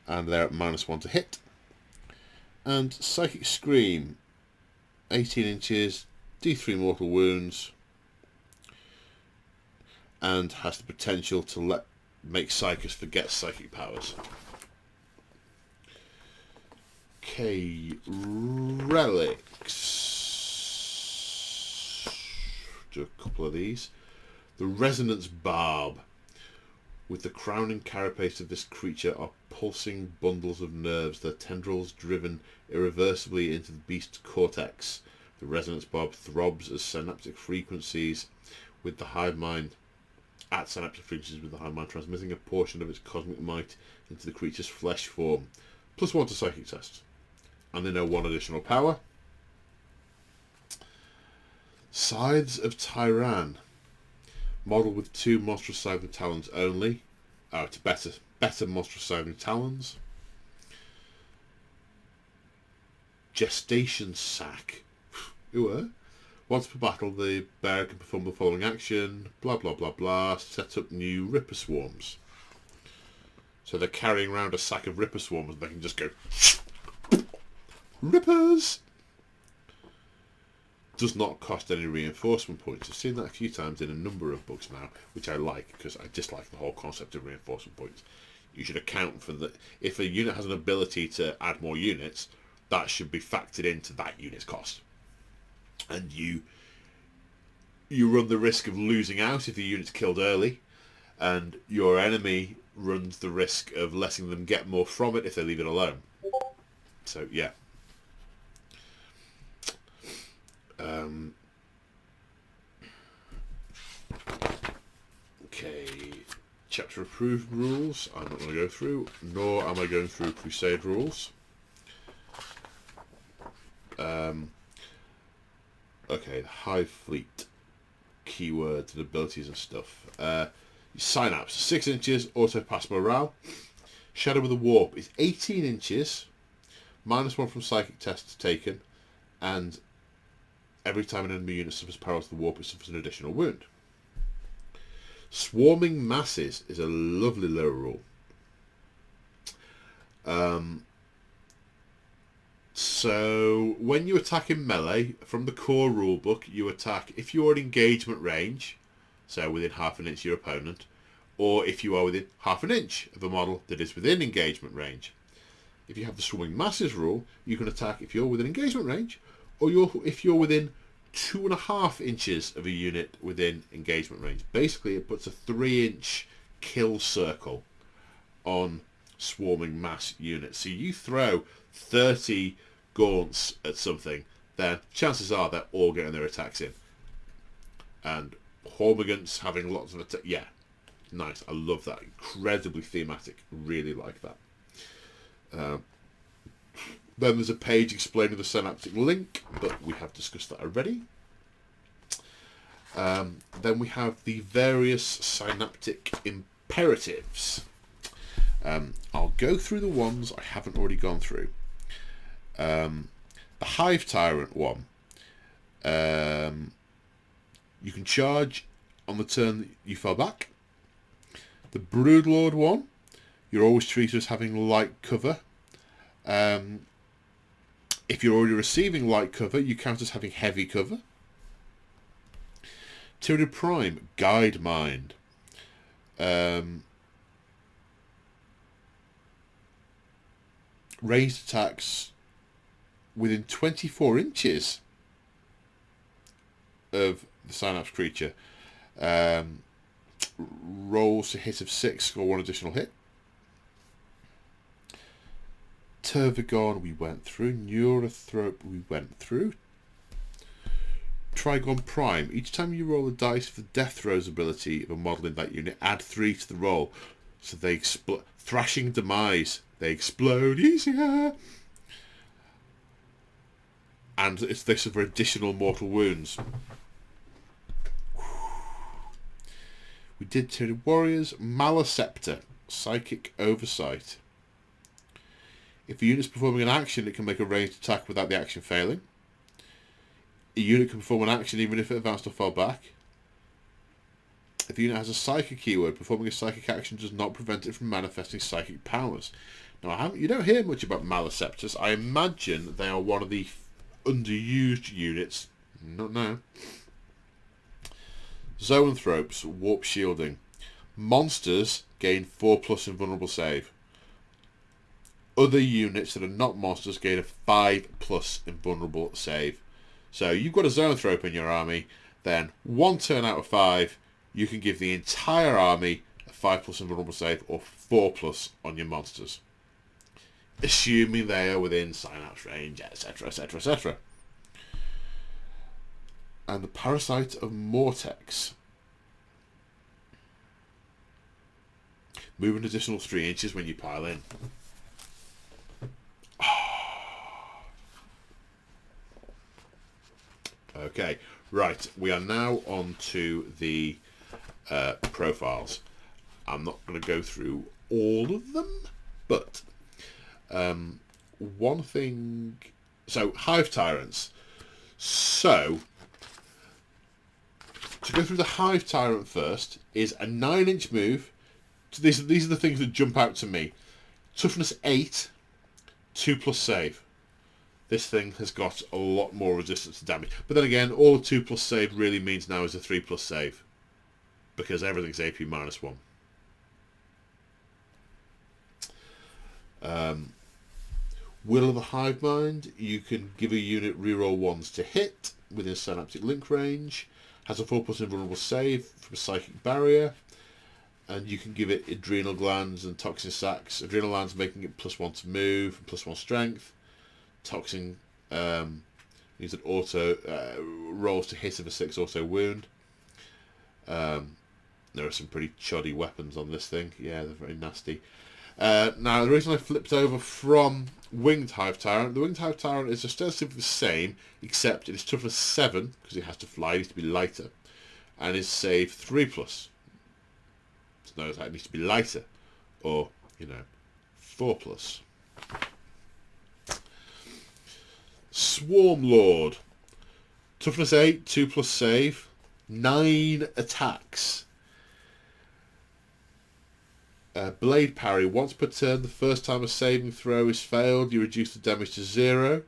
and they're at -1 to hit. And Psychic Scream, 18 inches, D3 mortal wounds, and has the potential to make Psychers forget psychic powers. Okay, relics. Do a couple of these. The Resonance Barb. With the crowning carapace of this creature are pulsing bundles of nerves, their tendrils driven irreversibly into the beast's cortex. The Resonance Barb throbs as synaptic frequencies with the hive mind, transmitting a portion of its cosmic might into the creature's flesh form. +1 to psychic tests. And they know 1 additional power. Scythes of Tyran. Model with 2 monstrous scything talons only. Oh, it's better monstrous scything talons. Gestation Sac. Once per battle, the bearer can perform the following action. Blah, blah, blah, blah. Set up new Ripper Swarms. So they're carrying around a sack of Ripper Swarms and they can just go... Rippers! Does not cost any reinforcement points. I've seen that a few times in a number of books now, which I like, because I dislike the whole concept of reinforcement points. You should account for that. If a unit has an ability to add more units, that should be factored into that unit's cost. And you run the risk of losing out if the unit's killed early, and your enemy runs the risk of letting them get more from it if they leave it alone. So, yeah. Okay, chapter approved rules I'm not going to go through, nor am I going through Crusade rules. Okay, the Hive Fleet keywords and abilities and stuff. Synapse, 6 inches, auto pass morale. Shadow with a Warp is 18 inches, -1 from psychic tests taken, and every time an enemy unit suffers power to the warp, it suffers an additional wound. Swarming Masses is a lovely little rule. So when you attack in melee, from the core rulebook, you attack if you're in engagement range, so within half an inch of your opponent, or if you are within half an inch of a model that is within engagement range. If you have the Swarming Masses rule, you can attack if you're within engagement range, or if you're within 2.5 inches of a unit within engagement range. Basically, it puts a 3-inch kill circle on Swarming Mass units. So you throw 30 gaunts at something, then chances are they're all getting their attacks in. And Hormigants having lots of attacks. Yeah, nice. I love that. Incredibly thematic. Really like that. Then there's a page explaining the synaptic link, but we have discussed that already. Then we have the various synaptic imperatives. I'll go through the ones I haven't already gone through. The Hive Tyrant one. You can charge on the turn that you fell back. The Broodlord one. You're always treated as having light cover. If you're already receiving light cover, you count as having heavy cover. Tyranid Prime, Guide Mind. Ranged attacks within 24 inches of the Synapse creature. Rolls to hit of 6, score 1 additional hit. Tervigon we went through. Neurothrope we went through. Trigon Prime. Each time you roll a dice for the Death Throws ability of a model in that unit, add 3 to the roll. So they explode. Thrashing Demise. They explode easier. And it's this for additional mortal wounds. We did Tyranid Warriors. Maleceptor. Psychic Oversight. If a unit is performing an action, it can make a ranged attack without the action failing. A unit can perform an action even if it advanced or fell back. If the unit has a psychic keyword, performing a psychic action does not prevent it from manifesting psychic powers. Now, you don't hear much about Maleceptors. I imagine they are one of the underused units. Not now. Zoanthropes, Warp Shielding. Monsters gain 4+ invulnerable save. Other units that are not monsters gain a 5+ invulnerable save. So you've got a Zoanthrope in your army, then 1 turn out of 5, you can give the entire army a 5+ invulnerable save or 4+ on your monsters. Assuming they are within Synapse range, etc, etc, etc. And the Parasite of Mortex. Move an additional 3 inches when you pile in. Okay, right, we are now on to the profiles. I'm not going to go through all of them, but one thing... So, Hive Tyrants. So, to go through the Hive Tyrant first is a 9-inch move. So these are the things that jump out to me. Toughness 8, 2+ save. This thing has got a lot more resistance to damage. But then again, all a 2+ save really means now is a 3+ save. Because everything's AP -1. Will of the Hive Mind. You can give a unit reroll 1s to hit within Synaptic link range. Has a 4+ invulnerable save from a Psychic Barrier. And you can give it Adrenal Glands and Toxin Sacs. Adrenal Glands making it +1 to move, +1 strength. Toxin means that auto rolls to hit of a 6 auto wound. There are some pretty choddy weapons on this thing. Yeah, they're very nasty. Now, the reason I flipped over from Winged Hive Tyrant, the Winged Hive Tyrant is ostensibly the same, except it is toughness 7, because it has to fly, it needs to be lighter, and is save 3+. So notice that it needs to be lighter, or, 4+. Swarm Lord. Toughness 8, 2+ save, 9 attacks. Blade parry. Once per turn, the first time a saving throw is failed, you reduce the damage to 0.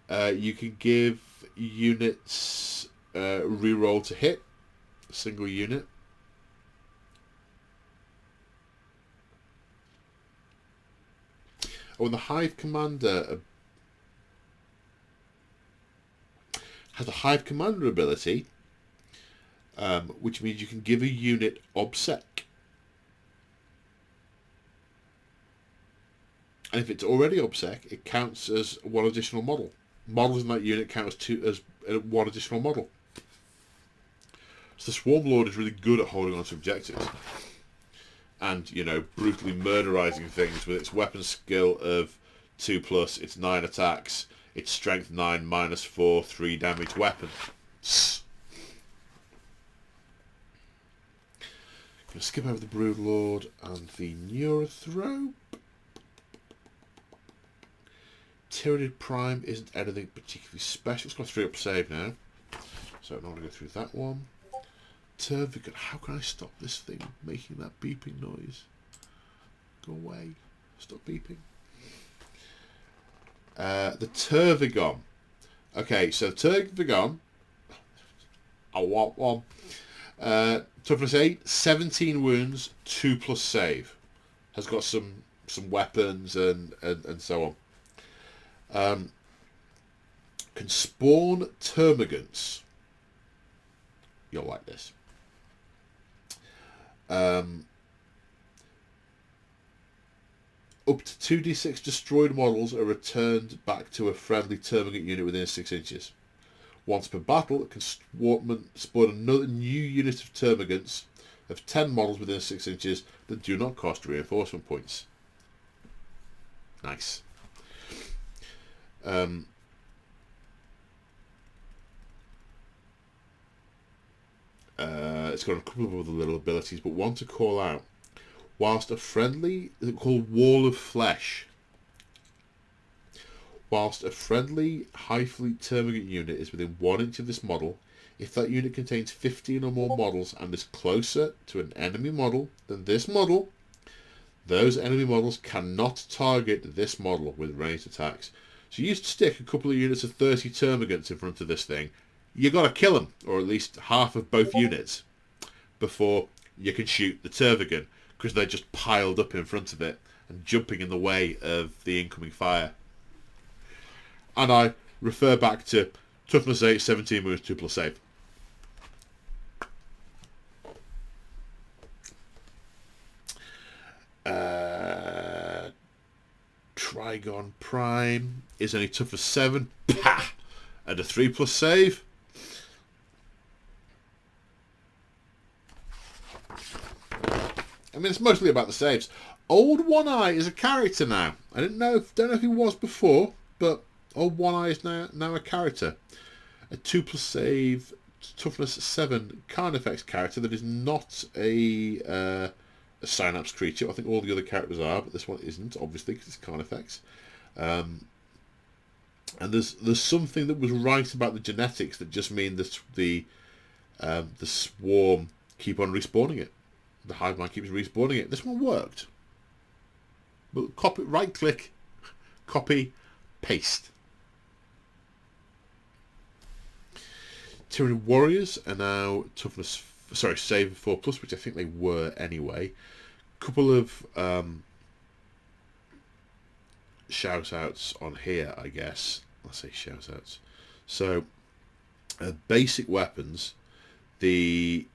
You can give units reroll to hit, a single unit. Oh, and the Hive Commander has a Hive Commander ability, which means you can give a unit obsec. And if it's already obsec, it counts as one additional model. Models in that unit count as one additional model. So the Swarm Lord is really good at holding on to objectives. And, brutally murderizing things with its weapon skill of 2+, its 9 attacks, its strength 9, -4, 3 damage weapon. Gonna skip over the Broodlord and the Neurothrope. Tyranid Prime isn't anything particularly special. It's got a 3+ save now, so I'm not going to go through that one. Tervigon. How can I stop this thing making that beeping noise? Go away. Stop beeping. The Tervigon. Okay, so Tervigon. I want one. Toughness 8, 17 wounds, 2+ save. Has got some weapons and so on. Can spawn termagants. You'll like this. Up to 2d6 destroyed models are returned back to a friendly termagant unit within 6 inches. Once per battle, it can spawn another new unit of termagants of 10 models within 6 inches that do not cost reinforcement points. Nice. It's got a couple of other little abilities, but one to call out. Whilst a friendly, called Wall of Flesh. Whilst a friendly High Fleet Termagant unit is within 1 inch of this model, if that unit contains 15 or more models and is closer to an enemy model than this model, those enemy models cannot target this model with ranged attacks. So you stick a couple of units of 30 Termagants in front of this thing, you got to kill them, or at least half of both units, before you can shoot the Tervigon, because they're just piled up in front of it and jumping in the way of the incoming fire. And I refer back to toughness 8, 17 wounds, 2+ save. Trigon Prime is only toughness 7, pah, and a 3+ save. I mean, it's mostly about the saves. Old One Eye is a character now. I don't know if he was before, but Old One Eye is now a character. A 2+ save, toughness 7 Carnifex character that is not a Synapse creature. I think all the other characters are, but this one isn't, obviously, because it's Carnifex. And there's something that was right about the genetics that just mean that the swarm keep on respawning it. The hive mind keeps respawning it. This one worked. But copy, right click, copy, paste. Tyranid Warriors are now toughness, save 4+, which I think they were anyway. Couple of shout outs on here, I guess. I'll say shout outs. So, basic weapons. The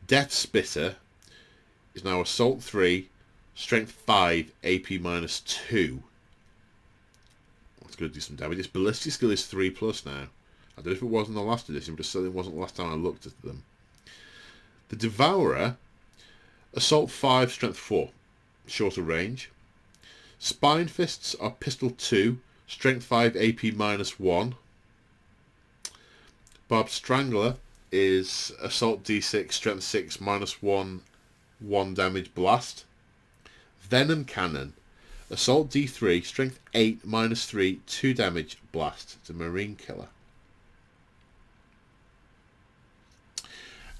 Death Spitter is now Assault 3, Strength 5, AP -2. That's going to do some damage. Its Ballistic Skill is 3+ now. I don't know if it was in the last edition, but it certainly wasn't the last time I looked at them. The Devourer, Assault 5, Strength 4, shorter range. Spine Fists are Pistol 2, Strength 5, AP -1. Barbed Strangler is Assault D6, Strength 6, -1, 1 damage blast. Venom Cannon, Assault D3, Strength 8, -3, 2 damage blast. It's a Marine Killer.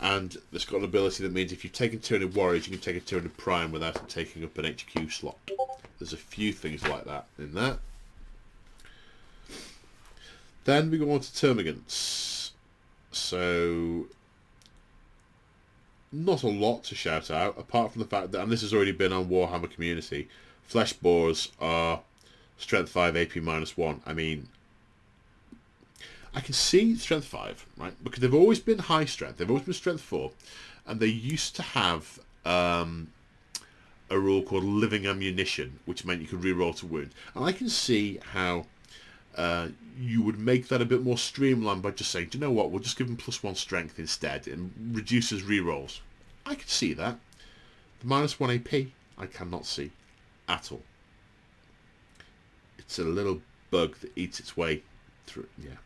And it's got an ability that means if you've taken Tyranid Warriors, you can take a Tyranid Prime without it taking up an HQ slot. There's a few things like that in there. Then we go on to Termagants. So, not a lot to shout out, apart from the fact that, and this has already been on Warhammer Community, Flesh Boars are Strength 5, AP -1. I mean, I can see Strength 5, right? Because they've always been high strength. They've always been Strength 4. And they used to have a rule called Living Ammunition, which meant you could reroll to wound. And I can see how you would make that a bit more streamlined by just saying, do you know what, we'll just give them +1 strength instead and reduces rerolls. I can see that. The -1 AP, I cannot see at all. It's a little bug that eats its way through, yeah.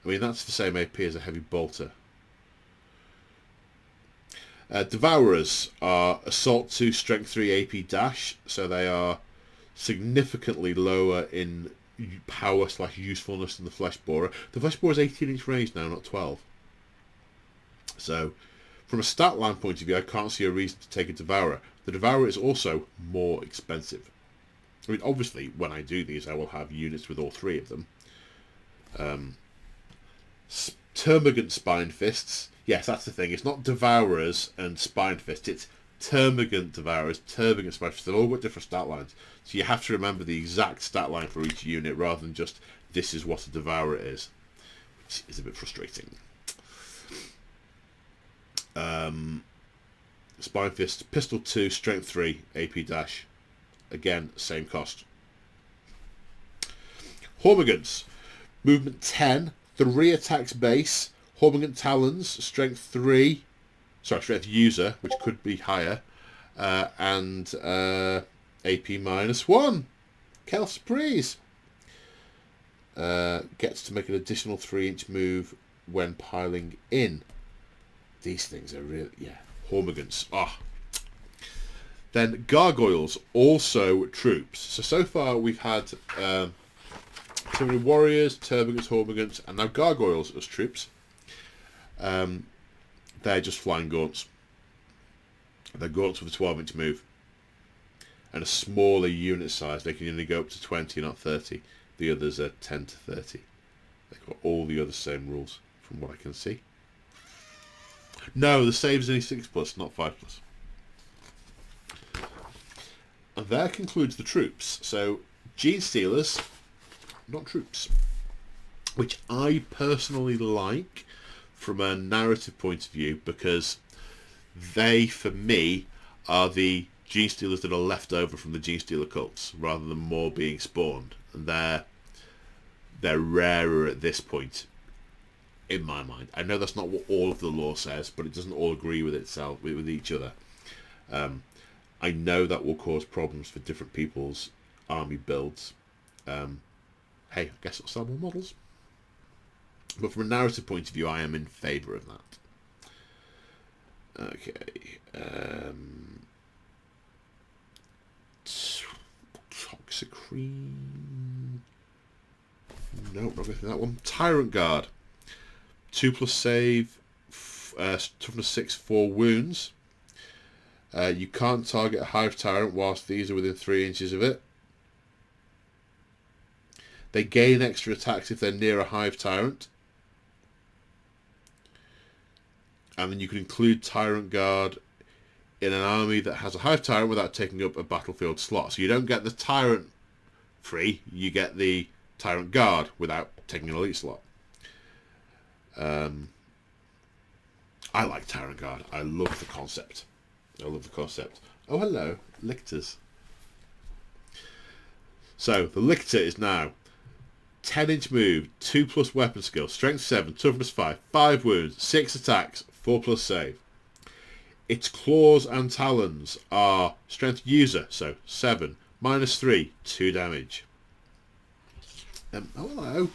I mean, that's the same AP as a heavy bolter. Devourers are Assault 2, Strength 3, AP dash, so they are significantly lower in power/usefulness than the Flesh Borer. The Flesh Borer is 18-inch range now, not 12. So, from a stat line point of view, I can't see a reason to take a Devourer. The Devourer is also more expensive. I mean, obviously, when I do these, I will have units with all 3 of them. Termagant Spine Fists. Yes, that's the thing. It's not Devourers and Spine Fists. It's Termagant Devourers, Termagant Spine Fists. They've all got different stat lines. So you have to remember the exact stat line for each unit rather than just this is what a Devourer is. Which is a bit frustrating. Spine Fists, Pistol 2, Strength 3, AP dash. Again, same cost. Hormigants. Movement 10. 3 attacks base. Hormigant Talons, Strength 3. Sorry, Strength User, which could be higher. And AP -1. Quelle surprise! Gets to make an additional 3-inch move when piling in. These things are really, yeah. Hormigants. Then Gargoyles, also troops. So far we've had Tyranid Warriors, Termagants, Hormigants, and now Gargoyles as troops. They're just flying gaunts. They're gaunts with a 12-inch move. And a smaller unit size. They can only go up to 20, not 30. The others are 10 to 30. They've got all the other same rules, from what I can see. No, the save's only 6+, not 5+. And that concludes the troops. So, Gene Stealers, not troops. Which I personally like from a narrative point of view, because they, for me, are the Gene Stealers that are left over from the Gene Stealer cults, rather than more being spawned. And they're rarer at this point, in my mind. I know that's not what all of the lore says, but it doesn't all agree with itself, with each other. I know that will cause problems for different people's army builds. Hey, I guess I'll sell more models. But from a narrative point of view, I am in favour of that. Okay. Toxicrene. No, not going for that one. Tyrant Guard. 2+ save. Toughness 6, 4 wounds. You can't target a Hive Tyrant whilst these are within 3 inches of it. They gain extra attacks if they're near a Hive Tyrant. And then you can include Tyrant Guard in an army that has a Hive Tyrant without taking up a battlefield slot. So you don't get the Tyrant free, you get the Tyrant Guard without taking an elite slot. I like Tyrant Guard. I love the concept. Oh, hello, Lictors. So, the Lictor is now 10-inch move, 2+ weapon skill, strength 7, toughness 5, 5 wounds, 6 attacks, 4+ save. Its claws and talons are strength user, so 7, -3, 2 damage. Oh, hello.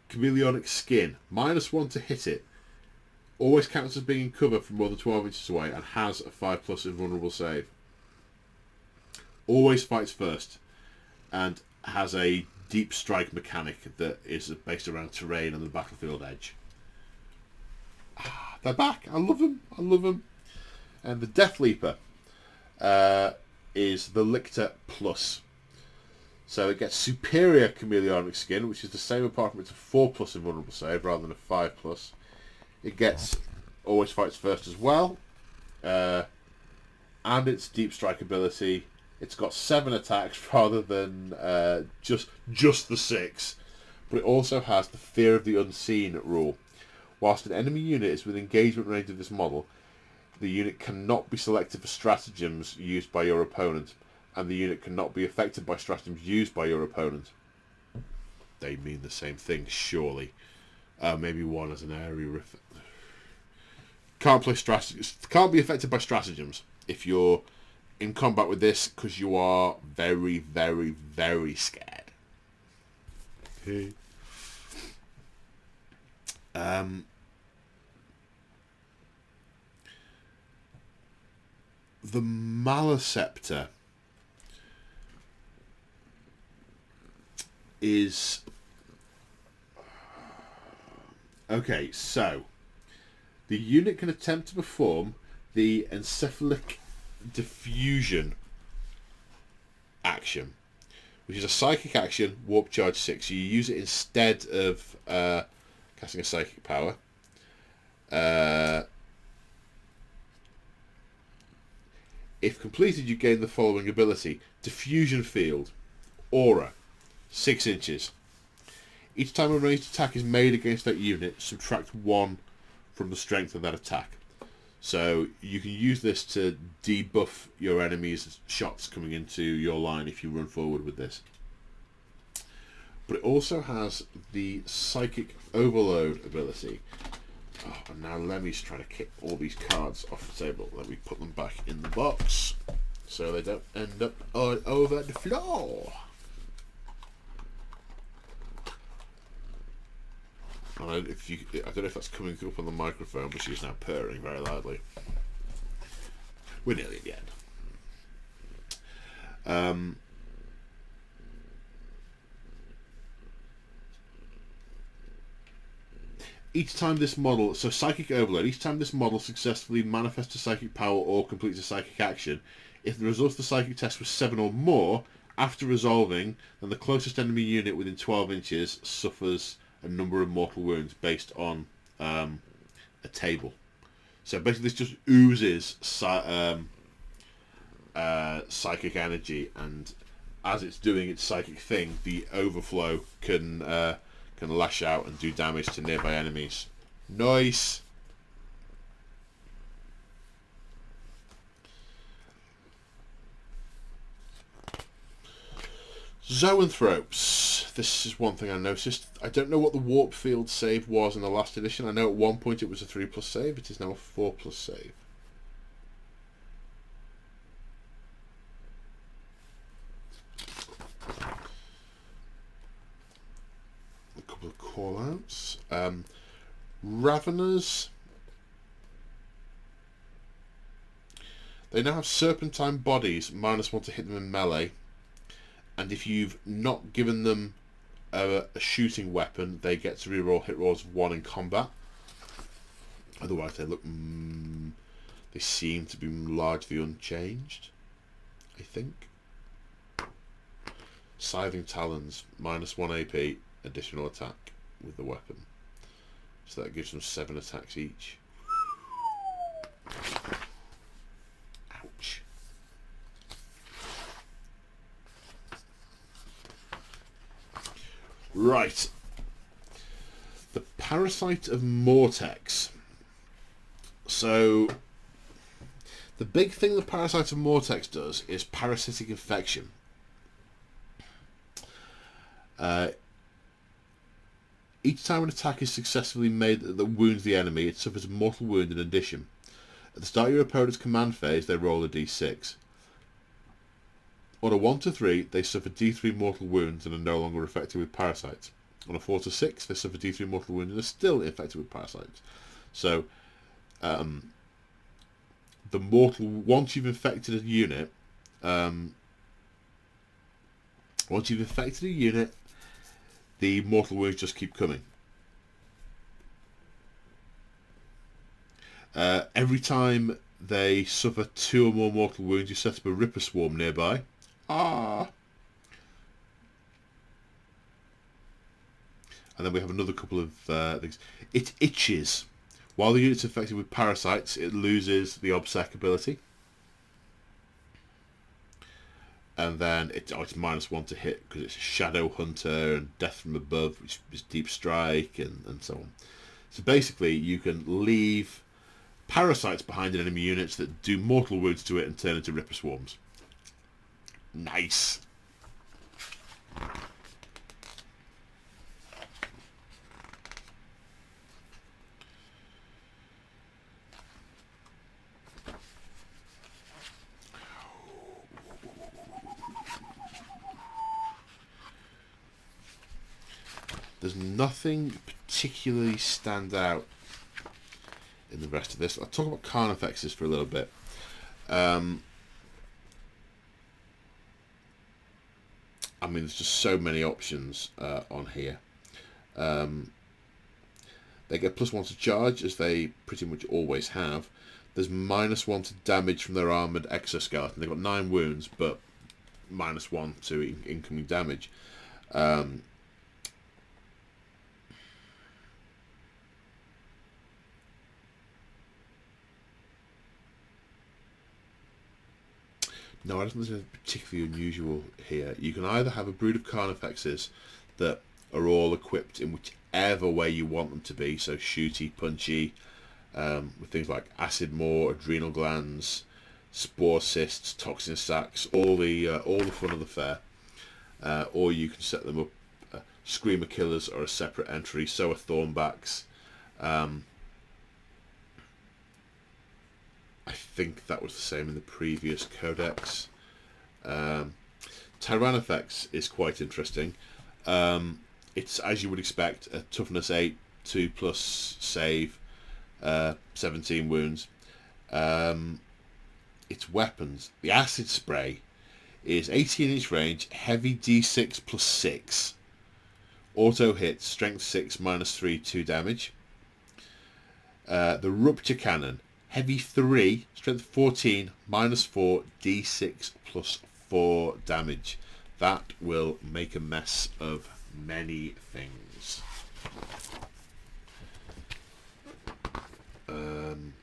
Chameleonic skin, -1 to hit it. Always counts as being in cover from more than 12 inches away and has a 5+ invulnerable save. Always fights first and has a deep strike mechanic that is based around terrain and the battlefield edge. They're back. I love them. I love them. And the Death Leaper is the Lictor Plus. So it gets superior chameleonic skin, which is the same apart from it's a 4+ invulnerable save rather than a 5+. It gets always fights first as well. And its deep strike ability. It's got 7 attacks rather than just the 6. But it also has the Fear of the Unseen rule. Whilst an enemy unit is within engagement range of this model, the unit cannot be selected for stratagems used by your opponent, and the unit cannot be affected by stratagems used by your opponent. They mean the same thing, surely. Maybe one as an area. Can't play stratagems. Can't be affected by stratagems if you're in combat with this, because you are very, very, very scared. Okay. The Maleceptor is... Okay, so the unit can attempt to perform the encephalic diffusion action, which is a psychic action, warp charge 6. So you use it instead of casting a psychic power. If completed, you gain the following ability: diffusion field, aura, 6 inches. Each time a ranged attack is made against that unit, subtract 1 from the strength of that attack. So you can use this to debuff your enemy's shots coming into your line if you run forward with this. But it also has the Psychic Overload ability. Oh, and now Lemmy's trying to kick all these cards off the table. Let me put them back in the box so they don't end up all over the floor. I don't know if that's coming up on the microphone, but she's now purring very loudly. We're nearly at the end. Each time this model, so Psychic Overload, each time this model successfully manifests a psychic power or completes a psychic action, if the result of the psychic test was 7 or more, after resolving, then the closest enemy unit within 12 inches suffers a number of mortal wounds based on a table. So basically this just oozes psychic energy, and as it's doing its psychic thing, the overflow can lash out and do damage to nearby enemies. Nice! Zoanthropes. This is one thing I noticed. I don't know what the warp field save was in the last edition. I know at one point it was a 3+ save. It is now a 4+ save. A couple of call-outs. Raveners. They now have serpentine bodies, -1 to hit them in melee. And if you've not given them a shooting weapon, they get to reroll hit rolls of 1 in combat. Otherwise, they look... they seem to be largely unchanged, I think. Scything Talons, -1 AP, additional attack with the weapon. So that gives them 7 attacks each. Ouch. Right. The Parasite of Mortex. So, the big thing the Parasite of Mortex does is parasitic infection. Each time an attack is successfully made that wounds the enemy, it suffers a mortal wound in addition. At the start of your opponent's command phase, they roll a d6. On a 1 to 3, they suffer d3 mortal wounds and are no longer affected with parasites. On a 4 to 6, they suffer d3 mortal wounds and are still infected with parasites. So, the mortal, once you've infected a unit, the mortal wounds just keep coming. Every time they suffer 2 or more mortal wounds, you set up a Ripper Swarm nearby. And then we have another couple of things. It itches. While the unit's affected with parasites, it loses the Obsec ability. And then it's -1 to hit because it's Shadow Hunter and Death from Above, which is Deep Strike and so on. So basically, you can leave parasites behind in enemy units that do mortal wounds to it and turn into Ripper Swarms. Nice. There's nothing particularly stand out in the rest of this. I'll talk about Carnifexes for a little bit. I mean, there's just so many options on here. They get +1 to charge, as they pretty much always have. There's -1 to damage from their armoured exoskeleton. They've got 9 wounds, but -1 to incoming damage. No, I don't think there's anything particularly unusual here. You can either have a brood of Carnifexes that are all equipped in whichever way you want them to be, so shooty, punchy, with things like acid maw, adrenal glands, spore cysts, toxin sacs, all the fun of the fair. Or you can set them up Screamer Killers are a separate entry, so are Thornbacks. I think that was the same in the previous codex. Tyrannifex is quite interesting. It's, as you would expect, a toughness 8, 2+ save, 17 wounds. Its weapons. The acid spray is 18-inch range, heavy d6 +6. Auto hits, strength 6, -3, 2 damage. The rupture cannon. Heavy 3, strength 14, -4, d6 +4 damage. That will make a mess of many things. And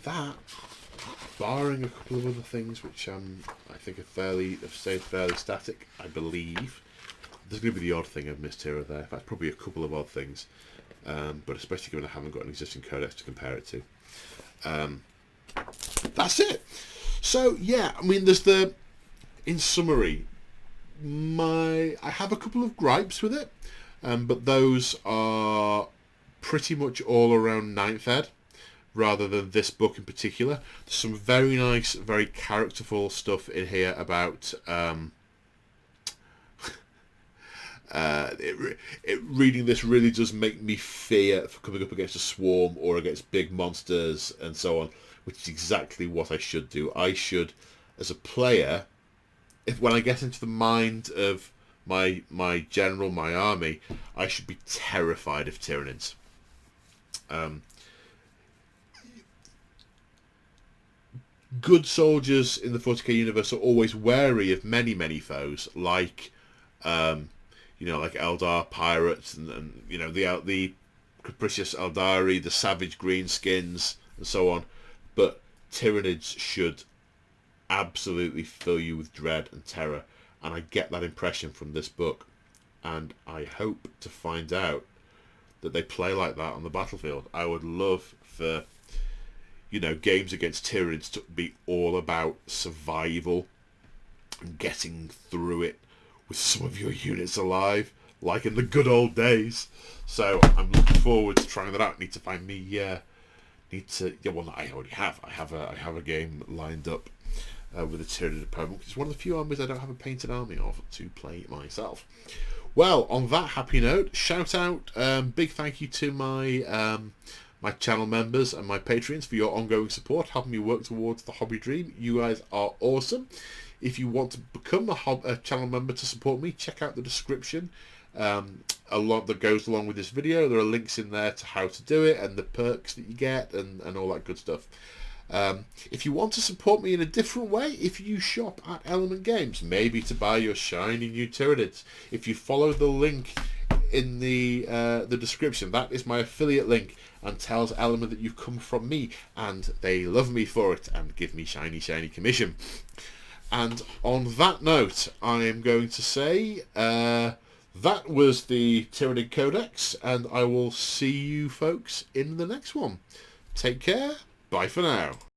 that, barring a couple of other things which I think have stayed fairly static, I believe. There's going to be the odd thing I've missed here or there. In fact, probably a couple of odd things. But especially given I haven't got an existing codex to compare it to. That's it. So, yeah, I mean, in summary, I have a couple of gripes with it. But those are pretty much all around 9th ed, rather than this book in particular. There's some very nice, very characterful stuff in here about... reading this really does make me fear for coming up against a swarm or against big monsters and so on, which is exactly what I should do. I should, as a player, when I get into the mind of my general, my army, I should be terrified of Tyranids. Good soldiers in the 40k universe are always wary of many foes, like like Eldar pirates and the capricious Eldari, the savage greenskins, and so on. But Tyranids should absolutely fill you with dread and terror, and I get that impression from this book, and I hope to find out that they play like that on the battlefield. I would love for you know, games against Tyranids to be all about survival and getting through it with some of your units alive, like in the good old days. So I'm looking forward to trying that out. Need to find me. Yeah, well, I already have. I have a game lined up with a Tyranid opponent. It's one of the few armies I don't have a painted army of to play myself. Well, on that happy note, shout out, big thank you to my my channel members and my Patreons for your ongoing support, helping me work towards the hobby dream. You guys are awesome. If you want to become a channel member to support me, check out the description a lot that goes along with this video. There are links in there to how to do it and the perks that you get and all that good stuff. If you want to support me in a different way, if you shop at Element Games, maybe to buy your shiny new Tyranids, if you follow the link in the description, that is my affiliate link, and tells Element that you've come from me and they love me for it and give me shiny commission. And on that note, I am going to say that was the Tyranid Codex, and I will see you folks in the next one. Take care. Bye for now.